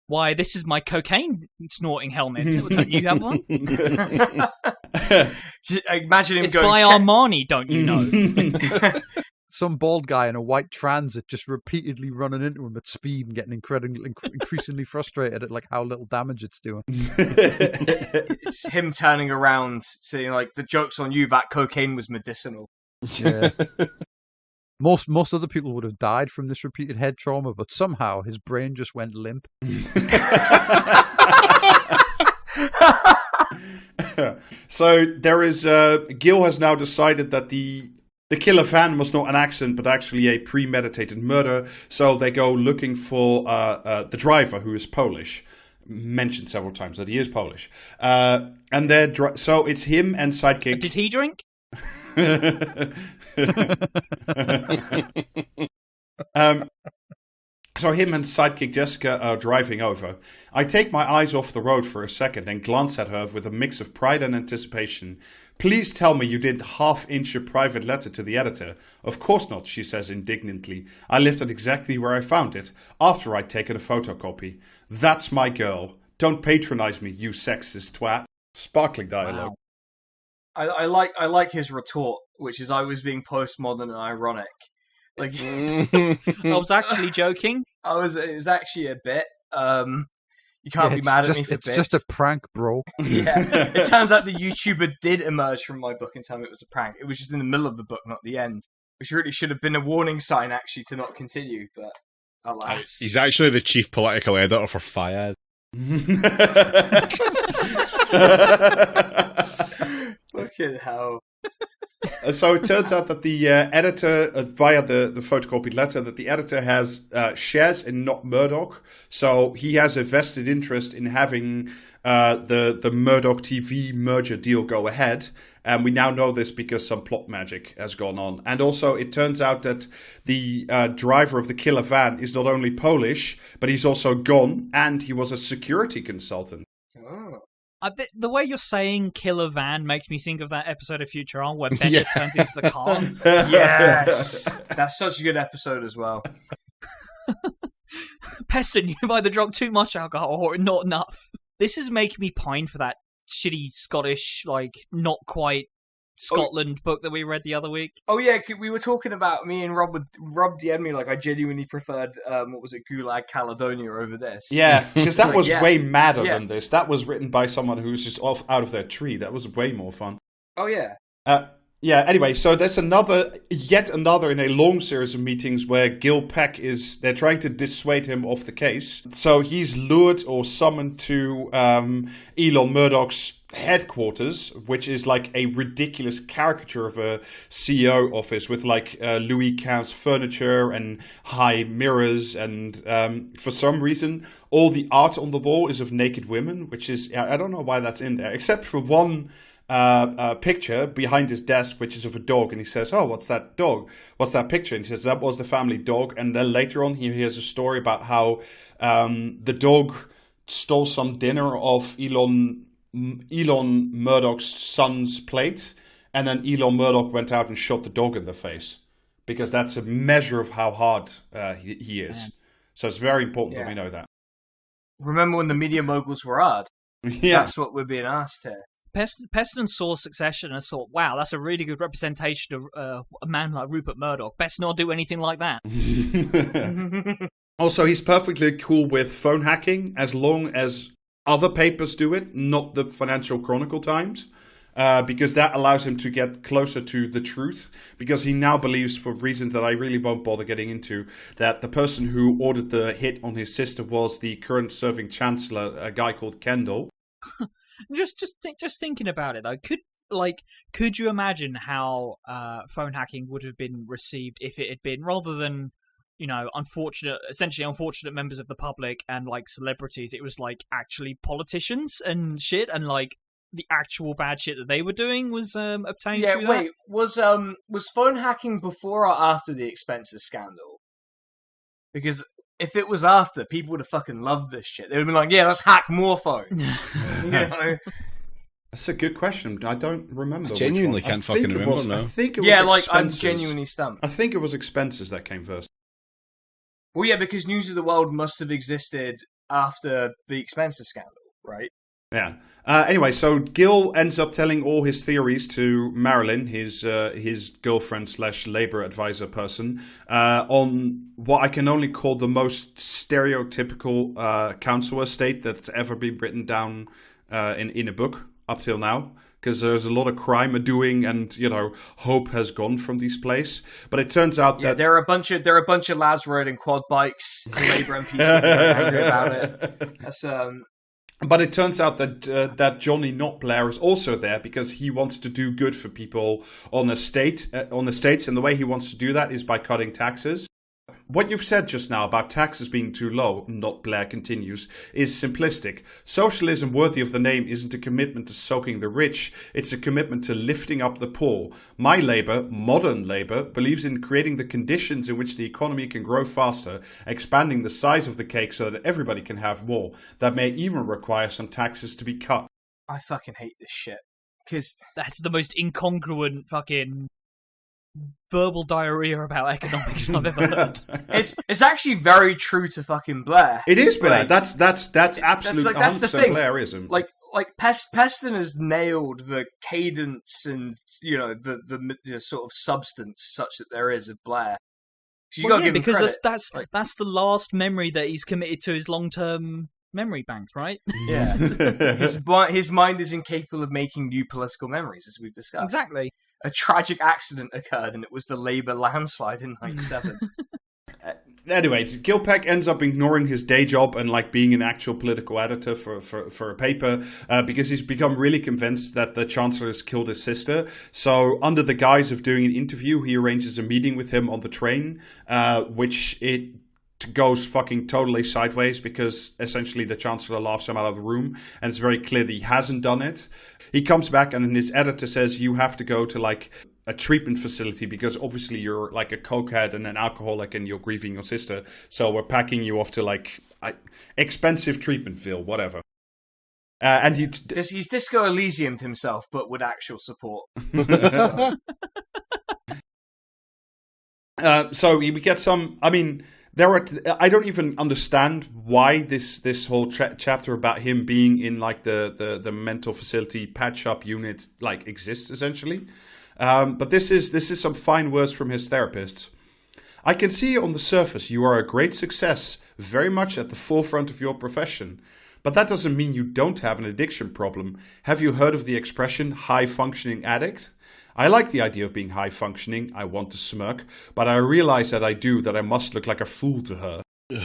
Why, this is my cocaine snorting helmet. Don't you have one? Imagine him It's going. by Armani, don't you know? Some bald guy in a white transit just repeatedly running into him at speed and getting increasingly frustrated at like how little damage it's doing. It's him turning around, saying like, "The joke's on you. That cocaine was medicinal." Yeah. Most other people would have died from this repeated head trauma, but somehow his brain just went limp. So there is Gil has now decided that the killer van was not an accident, but actually a premeditated murder. So they go looking for the driver, who is Polish. Mentioned several times that he is Polish. And so it's him and sidekick. Did he drink? So him and sidekick Jessica are driving over. I take my eyes off the road for a second and glance at her with a mix of pride and anticipation. Please tell me you didn't half-inch a private letter to the editor. Of course not, she says indignantly. I left it exactly where I found it, after I'd taken a photocopy. That's my girl. Don't patronize me, you sexist twat. Sparkling dialogue. Wow. I like his retort, which is I was being postmodern and ironic. Like I was actually joking. It was actually a bit. You can't be mad at me for it's bits. just a prank, bro. Yeah. It turns out the YouTuber did emerge from my book and tell me it was a prank. It was just in the middle of the book, not the end. Which really should have been a warning sign, actually, to not continue, but alas. He's actually the chief political editor for Fayad. Fucking hell. So it turns out that the editor, via the photocopied letter, that the editor has shares in Not Murdoch. So he has a vested interest in having the Murdoch TV merger deal go ahead. And we now know this because some plot magic has gone on. And also it turns out that the driver of the killer van is not only Polish, but he's also gone, and he was a security consultant. Oh. The way you're saying killer van makes me think of that episode of Futurama where Bender turns into the car. Yes! That's such a good episode as well. Peston, you've either drunk too much alcohol or not enough. This is making me pine for that shitty Scottish, like, not quite Scotland book that we read the other week. Oh yeah, we were talking about, me and Rob DM'd me like I genuinely preferred, what was it, Gulag Caledonia over this. Yeah, because that was way madder Yeah. than this. That was written by someone who's just off out of their tree. That was way more fun. Oh yeah. Yeah, anyway, so there's yet another in a long series of meetings where Gil Peck they're trying to dissuade him off the case. So he's lured or summoned to Elon Murdoch's headquarters, which is like a ridiculous caricature of a CEO office with like Louis XV furniture and high mirrors. And for some reason, all the art on the wall is of naked women, which is, I don't know why that's in there, except for one picture behind his desk, which is of a dog, and he says, "Oh, what's that dog? What's that picture?" And he says, "That was the family dog." And then later on, he hears a story about how the dog stole some dinner off Elon Murdoch's son's plate, and then Elon Murdoch went out and shot the dog in the face, because that's a measure of how hard he is. Man. So it's very important that we know that. Remember when the media moguls were hard? Yeah. That's what we're being asked here. Peston saw Succession and thought, wow, that's a really good representation of a man like Rupert Murdoch. Best not do anything like that. Also, he's perfectly cool with phone hacking as long as other papers do it, not the Financial Chronicle Times. because that allows him to get closer to the truth, because he now believes, for reasons that I really won't bother getting into, that the person who ordered the hit on his sister was the current serving chancellor, a guy called Kendall. Just thinking about it though, could you imagine how phone hacking would have been received if it had been, rather than, you know, essentially unfortunate members of the public and like celebrities, it was like actually politicians and shit, and like the actual bad shit that they were doing was obtained through that? Wait, was phone hacking before or after the expenses scandal? Because if it was after, people would have fucking loved this shit. They would have been like, yeah, let's hack more phones. You know? That's a good question. I don't remember. I genuinely can't fucking remember now. I think it was Yeah, like, I'm expenses. genuinely stumped. I think it was expenses that came first. Well, yeah, because News of the World must have existed after the expenses scandal, right? Yeah. Anyway, so Gil ends up telling all his theories to Marilyn, his girlfriend / Labour advisor person, on what I can only call the most stereotypical council estate that's ever been written down in a book up till now. Because there's a lot of crime doing, and you know, hope has gone from this place. But it turns out that there are a bunch of lads riding quad bikes. The Labour MPs are very angry about it. That's But it turns out that that Johnny Not Blair is also there because he wants to do good for people on the states, and the way he wants to do that is by cutting taxes. What you've said just now about taxes being too low, Not Blair continues, is simplistic. Socialism worthy of the name isn't a commitment to soaking the rich, it's a commitment to lifting up the poor. My Labour, modern Labour, believes in creating the conditions in which the economy can grow faster, expanding the size of the cake so that everybody can have more. That may even require some taxes to be cut. I fucking hate this shit. Because that's the most incongruent fucking verbal diarrhea about economics I've ever heard. It's actually very true to fucking Blair. It is Blair. Like, that's absolute that's the 100% thing. Blairism. Like Peston has nailed the cadence and, you know, the sort of substance such that there is of Blair. So you gotta give him because credit. that's the last memory that he's committed to his long-term memory bank, right? Yeah. his mind is incapable of making new political memories, as we've discussed. Exactly. A tragic accident occurred, and it was the Labour landslide in 97. Anyway, Gilpack ends up ignoring his day job and like being an actual political editor for a paper because he's become really convinced that the Chancellor has killed his sister. So under the guise of doing an interview, he arranges a meeting with him on the train, which it goes fucking totally sideways because essentially the Chancellor laughs him out of the room, and it's very clear that he hasn't done it. He comes back and then his editor says you have to go to like a treatment facility because obviously you're like a cokehead and an alcoholic and you're grieving your sister. So we're packing you off to like expensive treatmentville, whatever. And he's Disco Elysiumed himself, but with actual support. So we get some. I mean, I don't even understand why this whole chapter about him being in like the mental facility patch up unit like exists essentially. But this is some fine words from his therapists. I can see on the surface you are a great success, very much at the forefront of your profession. But that doesn't mean you don't have an addiction problem. Have you heard of the expression high-functioning addict? I like the idea of being high-functioning, I want to smirk, but I realize that I must look like a fool to her. Yeah,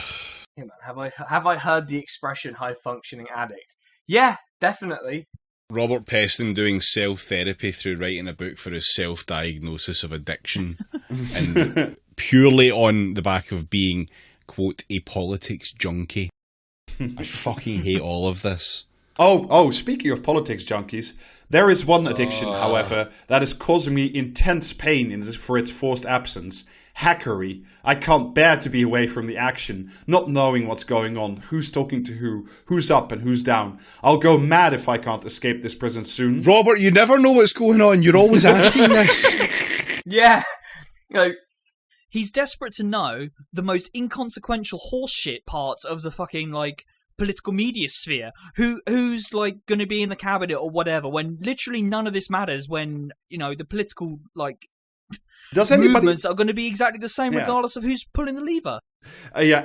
man, have I heard the expression high-functioning addict? Yeah, definitely. Robert Peston doing self-therapy through writing a book for his self-diagnosis of addiction and purely on the back of being, quote, a politics junkie. I fucking hate all of this. Oh, speaking of politics junkies, there is one addiction, however, that is causing me intense pain for its forced absence. Hackery. I can't bear to be away from the action, not knowing what's going on, who's talking to who's up and who's down. I'll go mad if I can't escape this prison soon. Robert, you never know what's going on. You're always asking this. Yeah. He's desperate to know the most inconsequential horseshit parts of the fucking, like, political media sphere. Who's, like, going to be in the cabinet or whatever, when literally none of this matters when, you know, the political, like, Does anybody... movements are going to be exactly the same regardless of who's pulling the lever.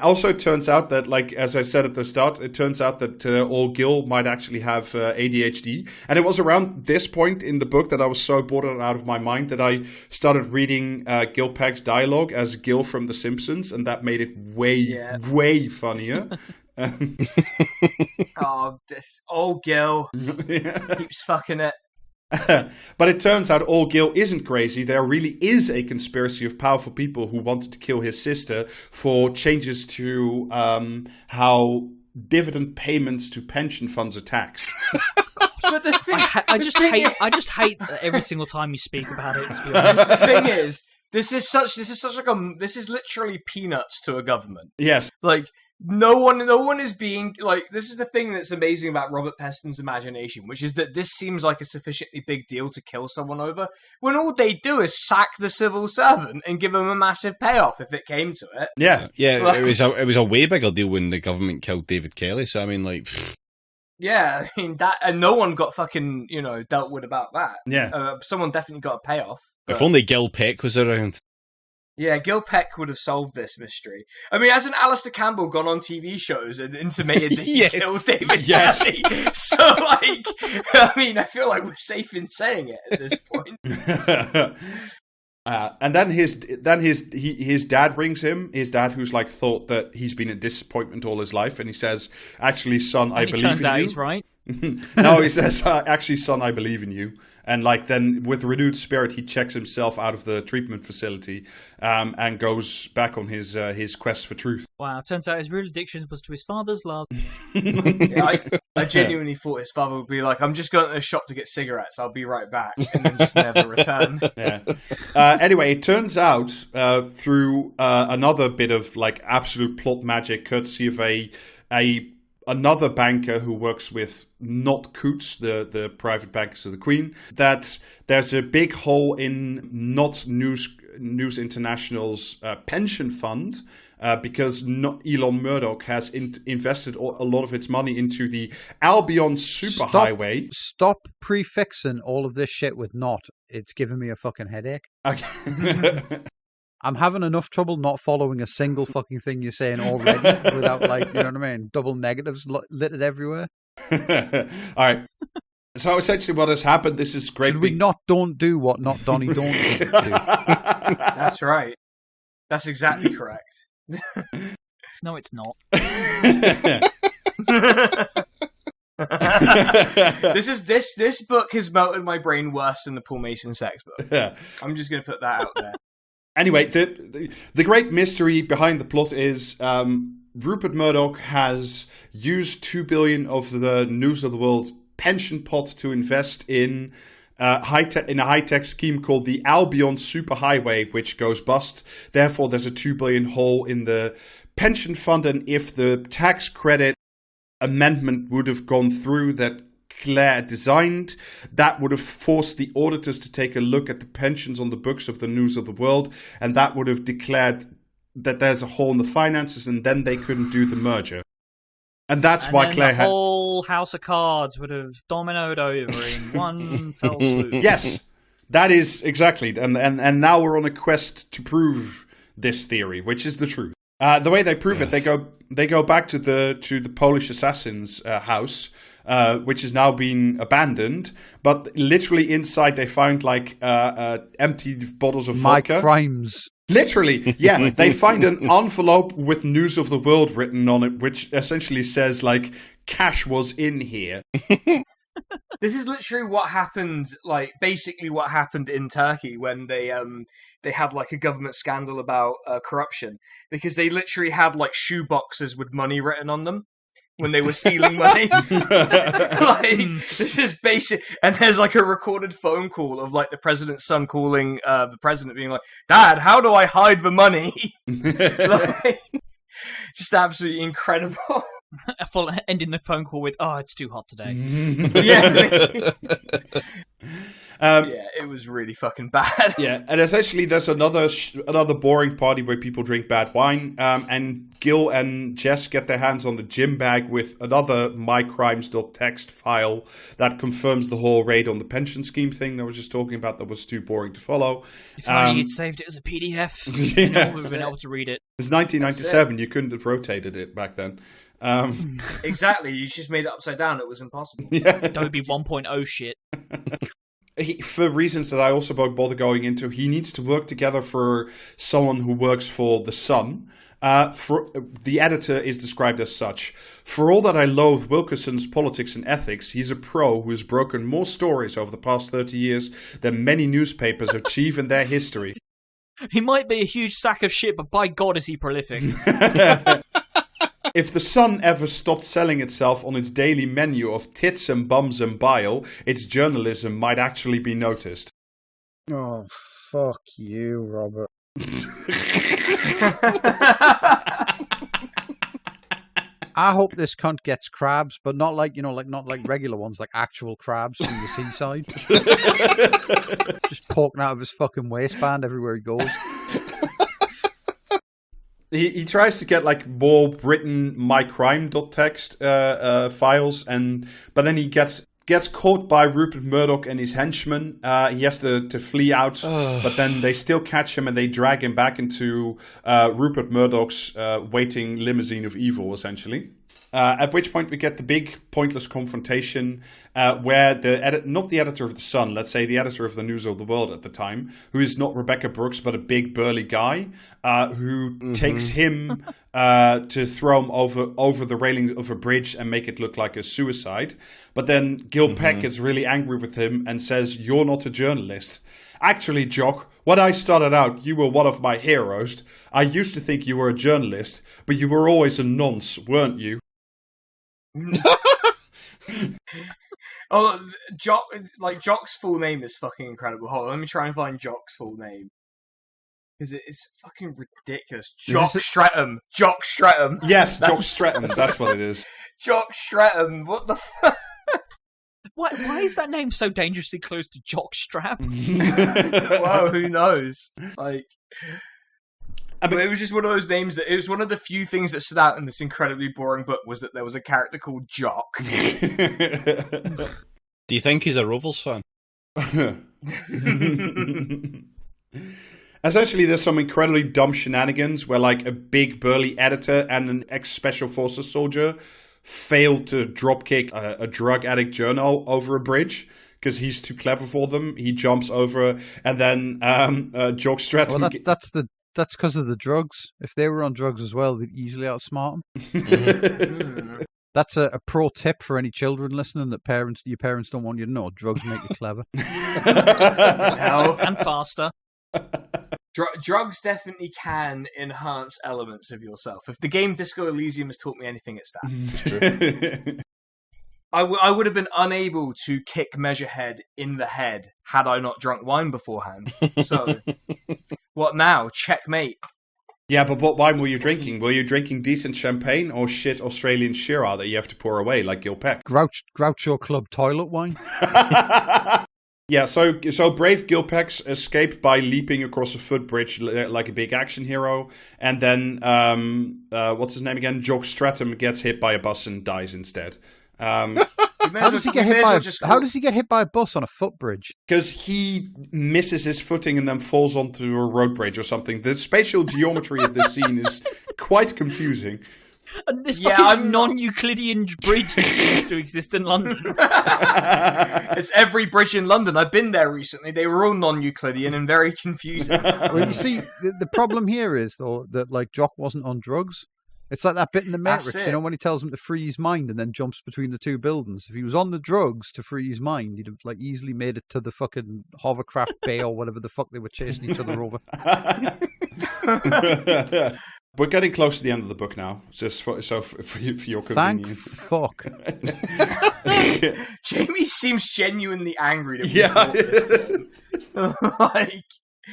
Also it turns out that, like, as I said at the start, it turns out that old Gil might actually have ADHD. And it was around this point in the book that I was so bored out of my mind that I started reading Gil Peck's dialogue as Gil from The Simpsons, and that made it way funnier. This old Gil keeps fucking it. But it turns out old Gil isn't crazy. There really is a conspiracy of powerful people who wanted to kill his sister for changes to how dividend payments to pension funds are taxed. But the thing, I just hate that every single time you speak about it. To be honest. the thing is, this is literally peanuts to a government. Yes. Like, no one is being, like, this is the thing that's amazing about Robert Peston's imagination, which is that this seems like a sufficiently big deal to kill someone over, when all they do is sack the civil servant and give him a massive payoff if it came to it. Yeah. Yeah, it was a way bigger deal when the government killed David Kelly, so I mean, like... Yeah, I mean, that, and no one got fucking, dealt with about that. Yeah. Someone definitely got a payoff. But... If only Gil Peck was around. Yeah, Gil Peck would have solved this mystery. I mean, hasn't Alistair Campbell gone on TV shows and intimated that he killed David Kelly? So, like, I mean, I feel like we're safe in saying it at this point. And then his dad rings him. His dad, who's like thought that he's been a disappointment all his life, and he says, "Actually, son, I believe in you." Turns out he's right. No, he says, "Actually, son, I believe in you." And like then, with renewed spirit, he checks himself out of the treatment facility and goes back on his quest for truth. Wow! Turns out his real addiction was to his father's love. Yeah, I genuinely thought his father would be like, "I'm just going to the shop to get cigarettes. I'll be right back," and then just never return. Yeah. Anyway, it turns out through another bit of like absolute plot magic, courtesy of another banker who works with not Coots, the private bankers of the Queen, that there's a big hole in not News International's pension fund because Elon Murdoch has invested a lot of its money into the Albion Superhighway. Stop prefixing all of this shit with not. It's giving me a fucking headache. Okay. I'm having enough trouble not following a single fucking thing you're saying already without, like, you know what I mean? Double negatives littered everywhere. All right. So essentially what has happened, this is great. Should we don't do what not Donnie don't do? That's right. That's exactly correct. No, it's not. This book has melted my brain worse than the Paul Mason sex book. Yeah. I'm just going to put that out there. Anyway, the great mystery behind the plot is Rupert Murdoch has used $2 billion of the News of the World pension pot to invest in a high-tech scheme called the Albion Superhighway, which goes bust. Therefore, there's a $2 billion hole in the pension fund, and if the tax credit amendment would have gone through that Claire designed, that would have forced the auditors to take a look at the pensions on the books of the News of the World, and that would have declared that there's a hole in the finances, and then they couldn't do the merger. And that's why Claire the whole house of cards would have dominoed over in one fell swoop. Yes, that is exactly. And now we're on a quest to prove this theory, which is the truth. The way they prove it, they go back to the Polish assassin's house, which is now being abandoned. But literally inside, they found like empty bottles of vodka. My crimes. Literally, yeah. They find an envelope with News of the World written on it, which essentially says like cash was in here. This is literally what happened, like basically what happened in Turkey when they had like a government scandal about corruption, because they literally had like shoe boxes with money written on them when they were stealing money. Like, this is basic. And there's like a recorded phone call of like the president's son calling the president being like, "Dad, how do I hide the money?" Like, just absolutely incredible. Ending the phone call with, "Oh, it's too hot today." Yeah. Yeah, it was really fucking bad. Yeah, and essentially there's another boring party where people drink bad wine, and Gil and Jess get their hands on the gym bag with another mycrimes.txt file that confirms the whole raid on the pension scheme thing that I was just talking about that was too boring to follow. If only you'd saved it as a PDF, Yeah. no one would have been able to read it. It's 1997, you couldn't have rotated it back then. Exactly, you just made it upside down. It was impossible. Yeah. Adobe 1.0 shit. For reasons that I also won't bother going into, he needs to work together for someone who works for The Sun. The editor is described as such. For all that I loathe Wilkerson's politics and ethics, he's a pro who has broken more stories over the past 30 years than many newspapers achieve in their history. He might be a huge sack of shit, but by God is he prolific. If The Sun ever stopped selling itself on its daily menu of tits and bums and bile, its journalism might actually be noticed. Oh, fuck you, Robert. I hope this cunt gets crabs, but not like, not like regular ones, like actual crabs from the seaside. Just poking out of his fucking waistband everywhere he goes. He tries to get like more written mycrime.txt files, but then he gets caught by Rupert Murdoch and his henchmen. He has to flee out, but then they still catch him and they drag him back into Rupert Murdoch's waiting limousine of evil, essentially. At which point we get the big pointless confrontation where not the editor of The Sun, let's say the editor of the News of the World at the time, who is not Rebecca Brooks but a big burly guy, who takes him to throw him over the railing of a bridge and make it look like a suicide. But then Gil Peck gets really angry with him and says, "You're not a journalist. Actually, Jock, when I started out, you were one of my heroes. I used to think you were a journalist, but you were always a nonce, weren't you?" Oh, Jock's full name is fucking incredible. Hold on, let me try and find Jock's full name. Because it's fucking ridiculous. Jock Streatham. Jock Streatham. Yes, Jock Streatham, that's what it is. Jock Streatham, what the fuck? Why is that name so dangerously close to Jockstrap? Well, who knows? But it was just one of those names it was one of the few things that stood out in this incredibly boring book was that there was a character called Jock. Do you think he's a Rovers fan? Essentially, there's some incredibly dumb shenanigans where like a big burly editor and an ex-special forces soldier failed to dropkick a drug addict journal over a bridge because he's too clever for them. He jumps over and then Jock Stratton... Well, that's because of the drugs. If they were on drugs as well, they'd easily outsmart them. That's a pro tip for any children listening that your parents don't want you to know. Drugs make you clever. And faster. Drugs definitely can enhance elements of yourself. If the game Disco Elysium has taught me anything, it's that. I would have been unable to kick Measurehead in the head had I not drunk wine beforehand. So, what now? Checkmate. Yeah, but what wine were you drinking? Were you drinking decent champagne or shit Australian Shiraz that you have to pour away like Gil Peck? Groucho Club toilet wine? Yeah, so brave Gil Peck's escape by leaping across a footbridge like a big action hero, and then what's his name again? Jock Stratham gets hit by a bus and dies instead. How does he get hit by a bus on a footbridge? Because he misses his footing and then falls onto a road bridge or something. The spatial geometry of this scene is quite confusing. And this fucking non-Euclidean bridge that seems to exist in London. It's every bridge in London. I've been there recently. They were all non-Euclidean and very confusing. Well, you see, the problem here is, though, that like Jock wasn't on drugs. It's like that bit in The Matrix, when he tells him to free his mind and then jumps between the two buildings. If he was on the drugs to free his mind, he'd have like easily made it to the fucking hovercraft bay or whatever the fuck they were chasing each other over. We're getting close to the end of the book now, just for your convenience. Thank fuck. Jamie seems genuinely angry to me. Yeah. Like,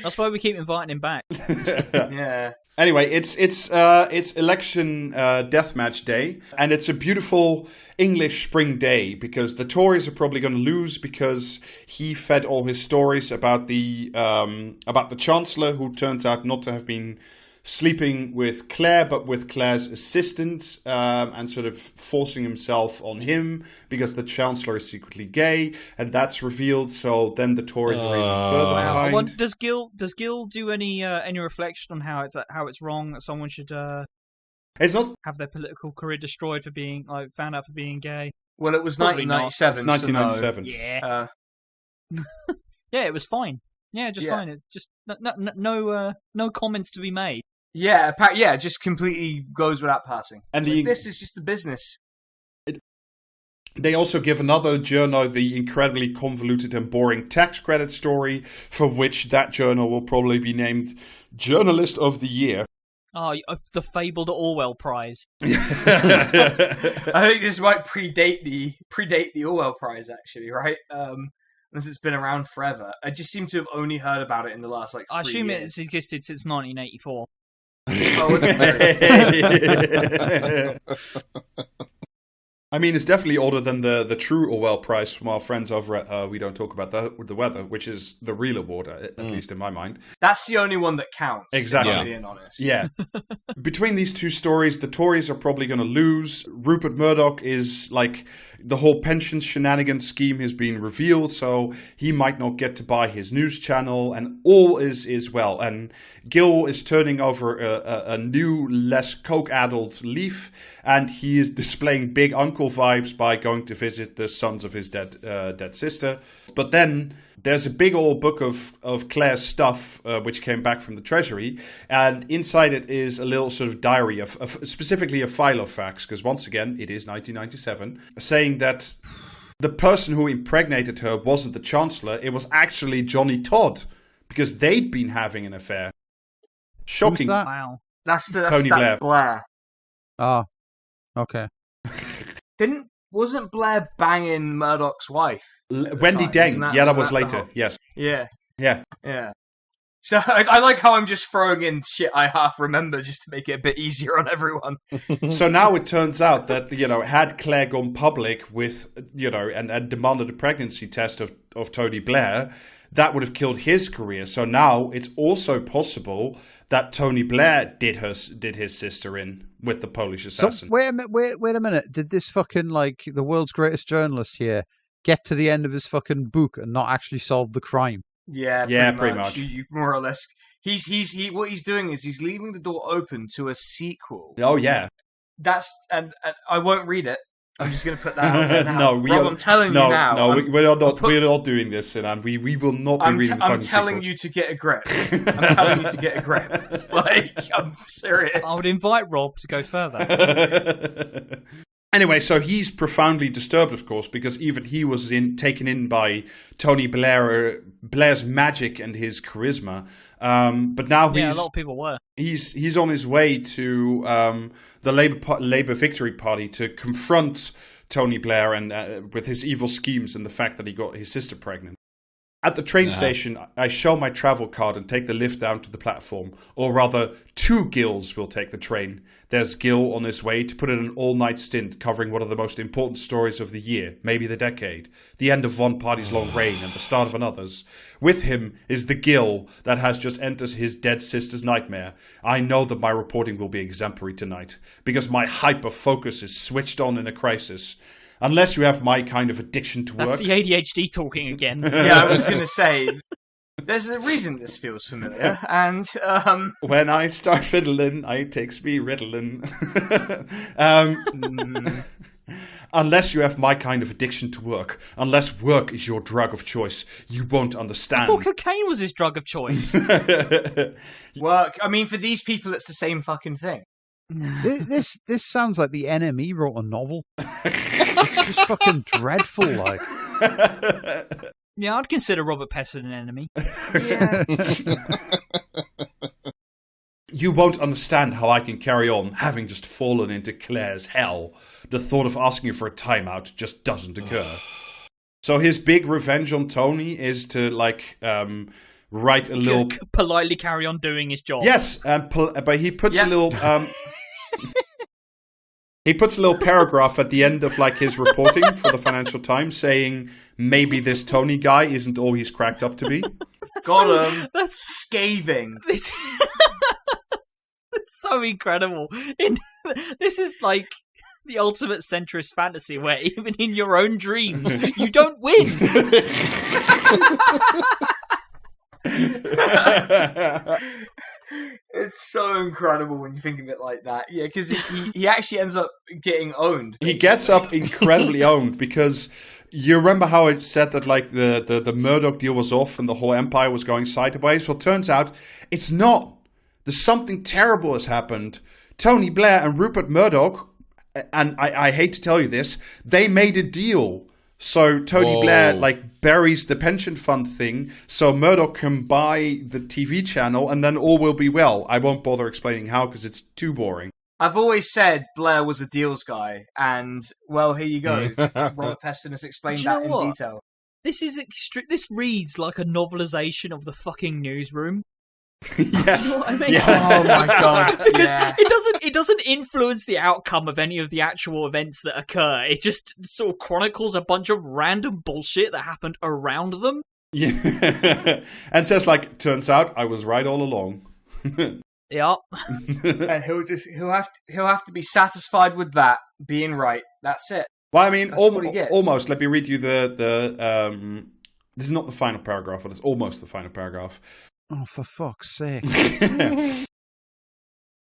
that's why we keep inviting him back. Yeah. Anyway, it's election deathmatch day, and it's a beautiful English spring day because the Tories are probably going to lose because he fed all his stories about the Chancellor, who turns out not to have been sleeping with Claire, but with Claire's assistant, and sort of forcing himself on him because the Chancellor is secretly gay, and that's revealed. So then the Tories are even further behind. Does Gil do any reflection on how it's wrong that someone should It's not have their political career destroyed for being found out for being gay? Well, it was Probably 1997. It's 1997. Yeah, yeah, it was fine. Yeah, just fine. It's just no comments to be made. Yeah, it just completely goes without passing. And this is just the business. They also give another journal the incredibly convoluted and boring tax credit story, for which that journal will probably be named Journalist of the Year. Oh, the fabled Orwell Prize. I think this might predate the Orwell Prize, actually, right? Unless it's been around forever. I just seem to have only heard about it in the last 3 years. I assume it's existed since 1984. I mean, it's definitely older than the true Orwell Prize from our friends over at We Don't Talk About the Weather, which is the real award, at least in my mind. That's the only one that counts. Exactly. If I'm being honest. Yeah. Between these two stories, the Tories are probably going to lose. Rupert Murdoch is the whole pension shenanigans scheme has been revealed, so he might not get to buy his news channel, and all is well. And Gil is turning over a new, less coke-addled leaf, and he is displaying big uncle vibes by going to visit the sons of his dead sister. But then there's a big old book of Claire's stuff, which came back from the Treasury, and inside it is a little sort of diary of specifically a file of facts, because once again, it is 1997, saying that the person who impregnated her wasn't the Chancellor, it was actually Johnny Todd, because they'd been having an affair. Shocking. Who's that? Wow. That's Tony Blair. Oh, okay. Wasn't Blair banging Murdoch's wife? Wendy Deng. That was later. Yes. Yeah. Yeah. Yeah. So I like how I'm just throwing in shit I half remember just to make it a bit easier on everyone. So now it turns out that, had Claire gone public with, and demanded a pregnancy test of Tony Blair, that would have killed his career. So now it's also possible that Tony Blair did his sister in with the Polish assassin. So, wait a minute. Did this fucking, the world's greatest journalist here get to the end of his fucking book and not actually solve the crime? Yeah, pretty much. You more or less. What he's doing is he's leaving the door open to a sequel. Oh yeah. That's and I won't read it. I'm just going to put that out there now. I'm telling you now. No, we're not doing this, Sinan. We will not be reading the I'm telling you to get a grip. I'm telling you to get a grip. I'm serious. I would invite Rob to go further. Anyway, so he's profoundly disturbed, of course, because even he was taken in by Tony Blair's magic and his charisma. But now a lot of people were. He's on his way to the Labour Victory Party to confront Tony Blair and with his evil schemes and the fact that he got his sister pregnant. At the train station, I show my travel card and take the lift down to the platform. Or rather, 2 Gils will take the train. There's Gil on his way to put in an all-night stint covering one of the most important stories of the year, maybe the decade. The end of one party's long reign and the start of another's. With him is the Gil that has just entered his dead sister's nightmare. I know that my reporting will be exemplary tonight, because my hyper-focus is switched on in a crisis. Unless you have my kind of addiction to work. That's the ADHD talking again. Yeah, I was going to say, there's a reason this feels familiar, and when I start fiddling, it takes me Ritalin. Unless you have my kind of addiction to work, unless work is your drug of choice, you won't understand. I thought cocaine was his drug of choice. Work, I mean, for these people, it's the same fucking thing. This sounds like the NME wrote a novel. It's just fucking dreadful, like. Yeah, I'd consider Robert Peston an enemy. Yeah. You won't understand how I can carry on having just fallen into Claire's hell. The thought of asking her for a timeout just doesn't occur. So his big revenge on Tony is to, write a little. Politely carry on doing his job. Yes, but he puts a little. He puts a little paragraph at the end of like his reporting for the Financial Times saying maybe this Tony guy isn't all he's cracked up to be. Got him. That's Scathing. It's so incredible. This is like the ultimate centrist fantasy where even in your own dreams, you don't win. It's so incredible when you think of it like that. Yeah, because he actually ends up getting owned. He gets up incredibly owned because you remember how it said that like the Murdoch deal was off and the whole empire was going sideways? Well, it turns out it's not. There's something terrible has happened. Tony Blair and Rupert Murdoch, and I hate to tell you this, they made a deal. So Tony Blair like buries the pension fund thing, so Murdoch can buy the TV channel, and then all will be well. I won't bother explaining how because it's too boring. I've always said Blair was a deals guy, and well, here you go. Robert Peston has explained that in detail. This is this reads like a novelization of the fucking Newsroom. Yes. Do you know what I mean? Yeah. Oh my god! Because it doesn't influence the outcome of any of the actual events that occur. It just sort of chronicles a bunch of random bullshit that happened around them. Yeah, and says like, turns out I was right all along. Yeah, and he'll have to be satisfied with that being right. That's it. Well, I mean, That's what he gets. almost. Let me read you the. This is not the final paragraph, but it's almost the final paragraph. Oh, for fuck's sake.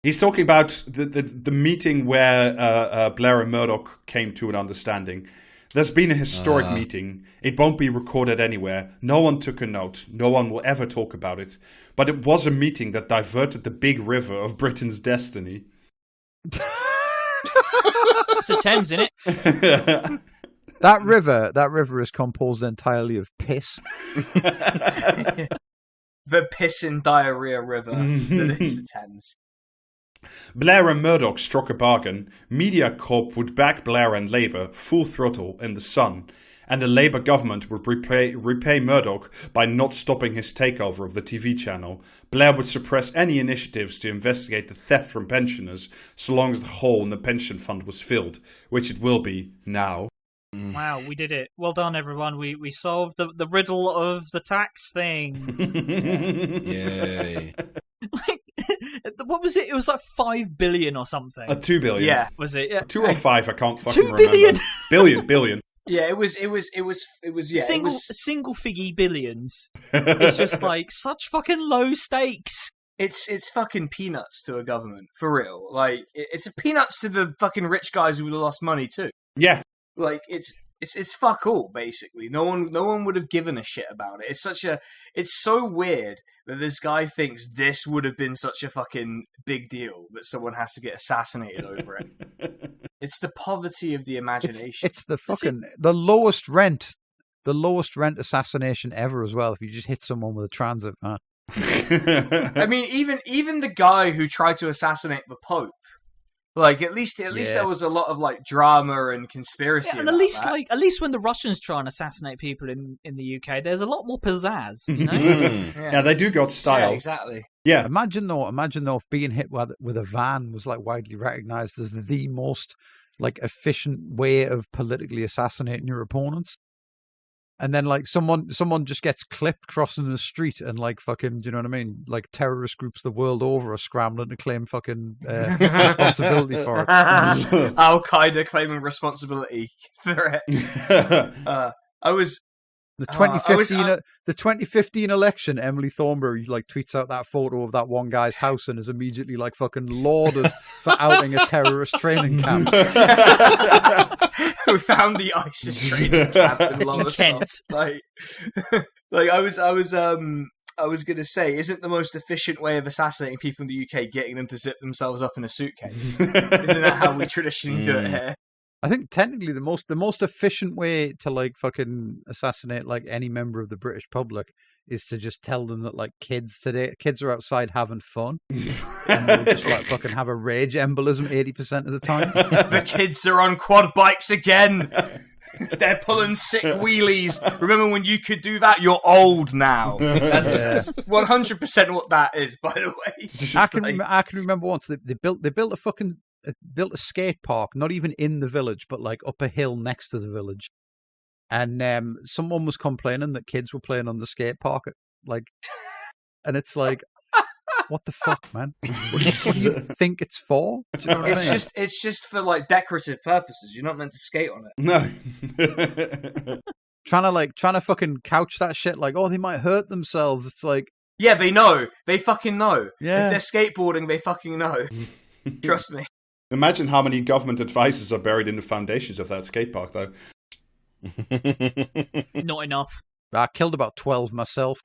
He's talking about the meeting where Blair and Murdoch came to an understanding. There's been a historic meeting. It won't be recorded anywhere. No one took a note. No one will ever talk about it. But it was a meeting that diverted the big river of Britain's destiny. it's a Thames, isn't it? That river is composed entirely of piss. The piss and diarrhea river that is the Thames. Blair and Murdoch struck a bargain. MediaCorp would back Blair and Labour full throttle in the Sun, and the Labour government would repay Murdoch by not stopping his takeover of the TV channel. Blair would suppress any initiatives to investigate the theft from pensioners so long as the hole in the pension fund was filled, which it will be now. Wow, we did it. Well done, everyone. We solved the riddle of the tax thing. Yay. Like, what was it? It was like 5 billion or something. 2 billion. Yeah. Was it? Yeah. 2 or 5, I can't fucking 2 billion? remember. Billion. Yeah, it was Single figgy billions. It's just like such fucking low stakes. It's fucking peanuts to a government, for real. Like, it's peanuts to the fucking rich guys who lost money too. Yeah. Like, it's fuck all, basically. No one would have given a shit about it. It's so weird that this guy thinks this would have been such a fucking big deal that someone has to get assassinated over it. It's the poverty of the imagination. It's the fucking the lowest rent assassination ever as well. If you just hit someone with a transit van. I mean, even the guy who tried to assassinate the Pope. Like at least there was a lot of like drama and conspiracy. Yeah, and at least when the Russians try and assassinate people in the UK, there's a lot more pizzazz. You know? Yeah, they do got style. Yeah, exactly. Yeah. Imagine though if being hit with a van was like widely recognised as the most like efficient way of politically assassinating your opponents. And then, like, someone just gets clipped crossing the street and, like, fucking, do you know what I mean? Like, terrorist groups the world over are scrambling to claim fucking responsibility for it. Al-Qaeda claiming responsibility for it. The 2015 election, Emily Thornberry, like, tweets out that photo of that one guy's house and is immediately, like, fucking lauded for outing a terrorist training camp. We found the ISIS training camp in Lowestoft. Like I was gonna say, isn't the most efficient way of assassinating people in the UK getting them to zip themselves up in a suitcase? Isn't that how we traditionally do it here? I think technically the most efficient way to like fucking assassinate like any member of the British public is to just tell them that like kids are outside having fun and they'll just like fucking have a rage embolism 80% of the time. The kids are on quad bikes again. They're pulling sick wheelies. Remember when you could do that? You're old now. That's 100% what that is, by the way. I can remember once they built a skate park, not even in the village, but like up a hill next to the village. And someone was complaining that kids were playing on the skate park, and it's like, what the fuck, man? What do you think it's for? Do you know what I mean? It's just for like decorative purposes. You're not meant to skate on it. No. trying to fucking couch that shit like, oh, they might hurt themselves. It's like, yeah, they know. They fucking know. Yeah. If they're skateboarding, they fucking know. Trust me. Imagine how many government advisors are buried in the foundations of that skate park, though. Not enough. I killed about 12 myself.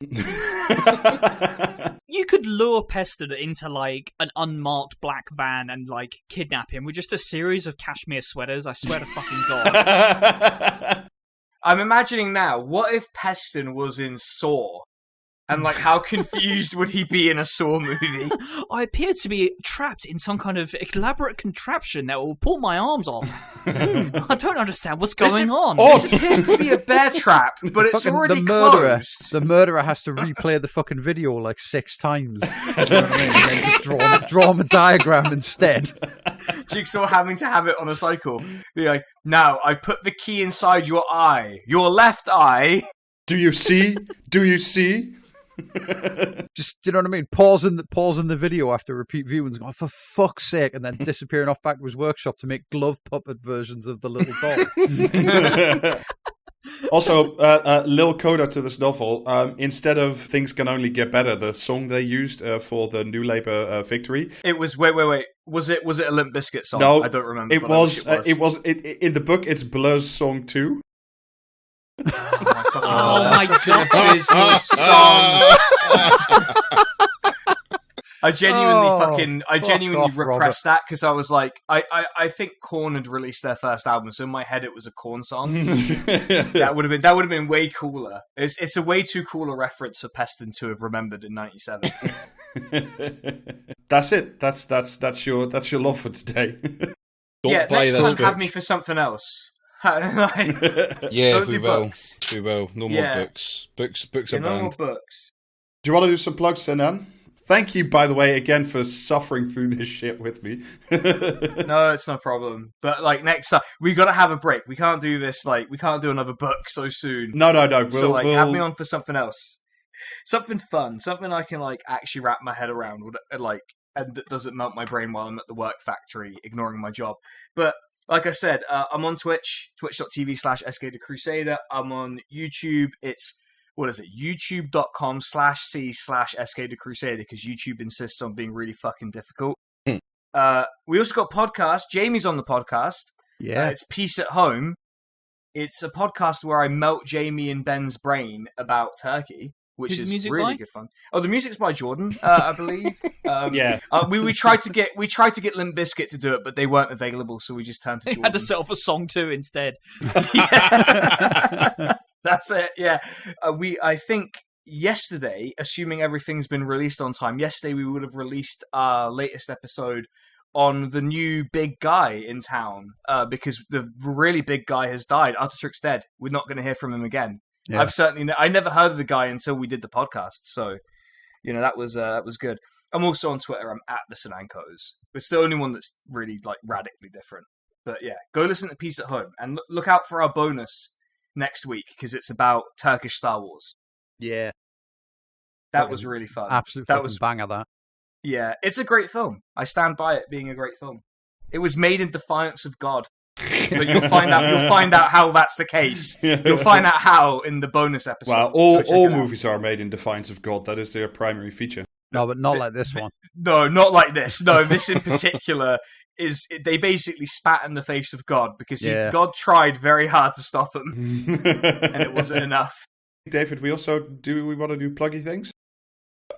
You could lure Peston into like an unmarked black van and like kidnap him with just a series of cashmere sweaters. I swear to fucking God. I'm imagining now, what if Peston was in Saw? And like, how confused would he be in a Saw movie? I appear to be trapped in some kind of elaborate contraption that will pull my arms off. I don't understand what's going on. This appears to be a bear trap, but it's already closed. The murderer has to replay the fucking video like 6 times. You know what I mean? And then just draw him a diagram instead. Jigsaw having to have it on a cycle. Be like, now I put the key inside your eye, your left eye. Do you see? Do you see? Just, you know what I mean? Pausing the video after repeat viewing, going, for fuck's sake, and then disappearing off back to his workshop to make glove puppet versions of the little dog. Also, Lil Coda to this novel, instead of Things Can Only Get Better, the song they used for the New Labour victory. It was, wait. Was it a Limp Bizkit song? No, I don't remember. It was in the book, it's Blur's song too. Oh my God. Is your song. I genuinely repressed that because I was like, I think Korn had released their first album, so in my head it was a Korn song. That would have been way cooler. It's a way too cool a reference for Peston to have remembered in '97. That's it. That's your love for today. Next time have me for something else. Yeah, we will. Books. We will. No more books. Books are no banned. more books. Do you want to do some plugs, Sinan? Thank you, by the way, again for suffering through this shit with me. No, it's no problem. But like next time, we got to have a break. We can't do this. Like we can't do another book so soon. No. So have me on for something else, something fun, something I can like actually wrap my head around, like, and that doesn't melt my brain while I'm at the work factory ignoring my job. But like I said, I'm on Twitch, twitch.tv/SKTheCrusader. I'm on YouTube. It's, what is it? youtube.com/c/SKTheCrusader, because YouTube insists on being really fucking difficult. We also got podcasts. Jamie's on the podcast. Yeah. It's Peace at Home. It's a podcast where I melt Jamie and Ben's brain about Turkey, which Who's is the really music good fun. Oh, the music's by Jordan, I believe. Yeah. We tried to get Limp Bizkit to do it, but they weren't available, so we just turned to Jordan. Had to set off a song too instead. Yeah. That's it. Yeah. I think yesterday, assuming everything's been released on time, yesterday we would have released our latest episode on the new big guy in town, because the really big guy has died. Ataturk's dead. We're not going to hear from him again. Yeah. I never heard of the guy until we did the podcast, so that was good. I'm also on Twitter. I'm at the Sinan Kose. It's the only one that's really like radically different. But yeah, go listen to Peace at Home and look out for our bonus next week because it's about Turkish Star Wars. Yeah, that was really fun. Absolute banger. That. Yeah, it's a great film. I stand by it being a great film. It was made in defiance of God. But you'll find out how that's the case. You'll find out how in the bonus episode. Well, all movies are made in defiance of God. That is their primary feature. No, but not like this one. No, not like this. No, this in particular they basically spat in the face of God because God tried very hard to stop him, and it wasn't enough. David, we want to do pluggy things?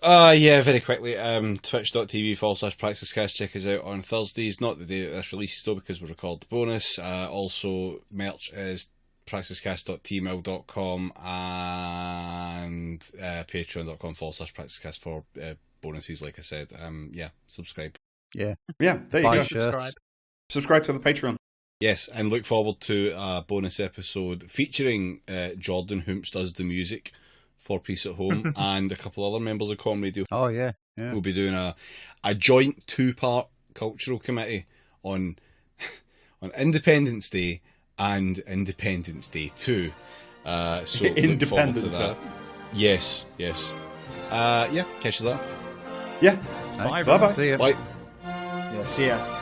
Yeah, very quickly. Twitch.tv/PraxisCast. Check us out on Thursdays. Not the day that this releases though, because we record the bonus. Also, merch is praxiscast.tmail.com and patreon.com/praxiscast for bonuses. Like I said, subscribe. Yeah, there you go. Subscribe. Subscribe to the Patreon. Yes, and look forward to a bonus episode featuring Jordan, whom does the music for Peace at Home, and a couple other members of Com Radio. Oh, yeah. We'll be doing a joint 2-part cultural committee on Independence Day and Independence Day 2. So look forward to that. Yes. Yeah, catch you there. Yeah. Bye. Bye-bye. See ya. Bye. Yeah, see ya.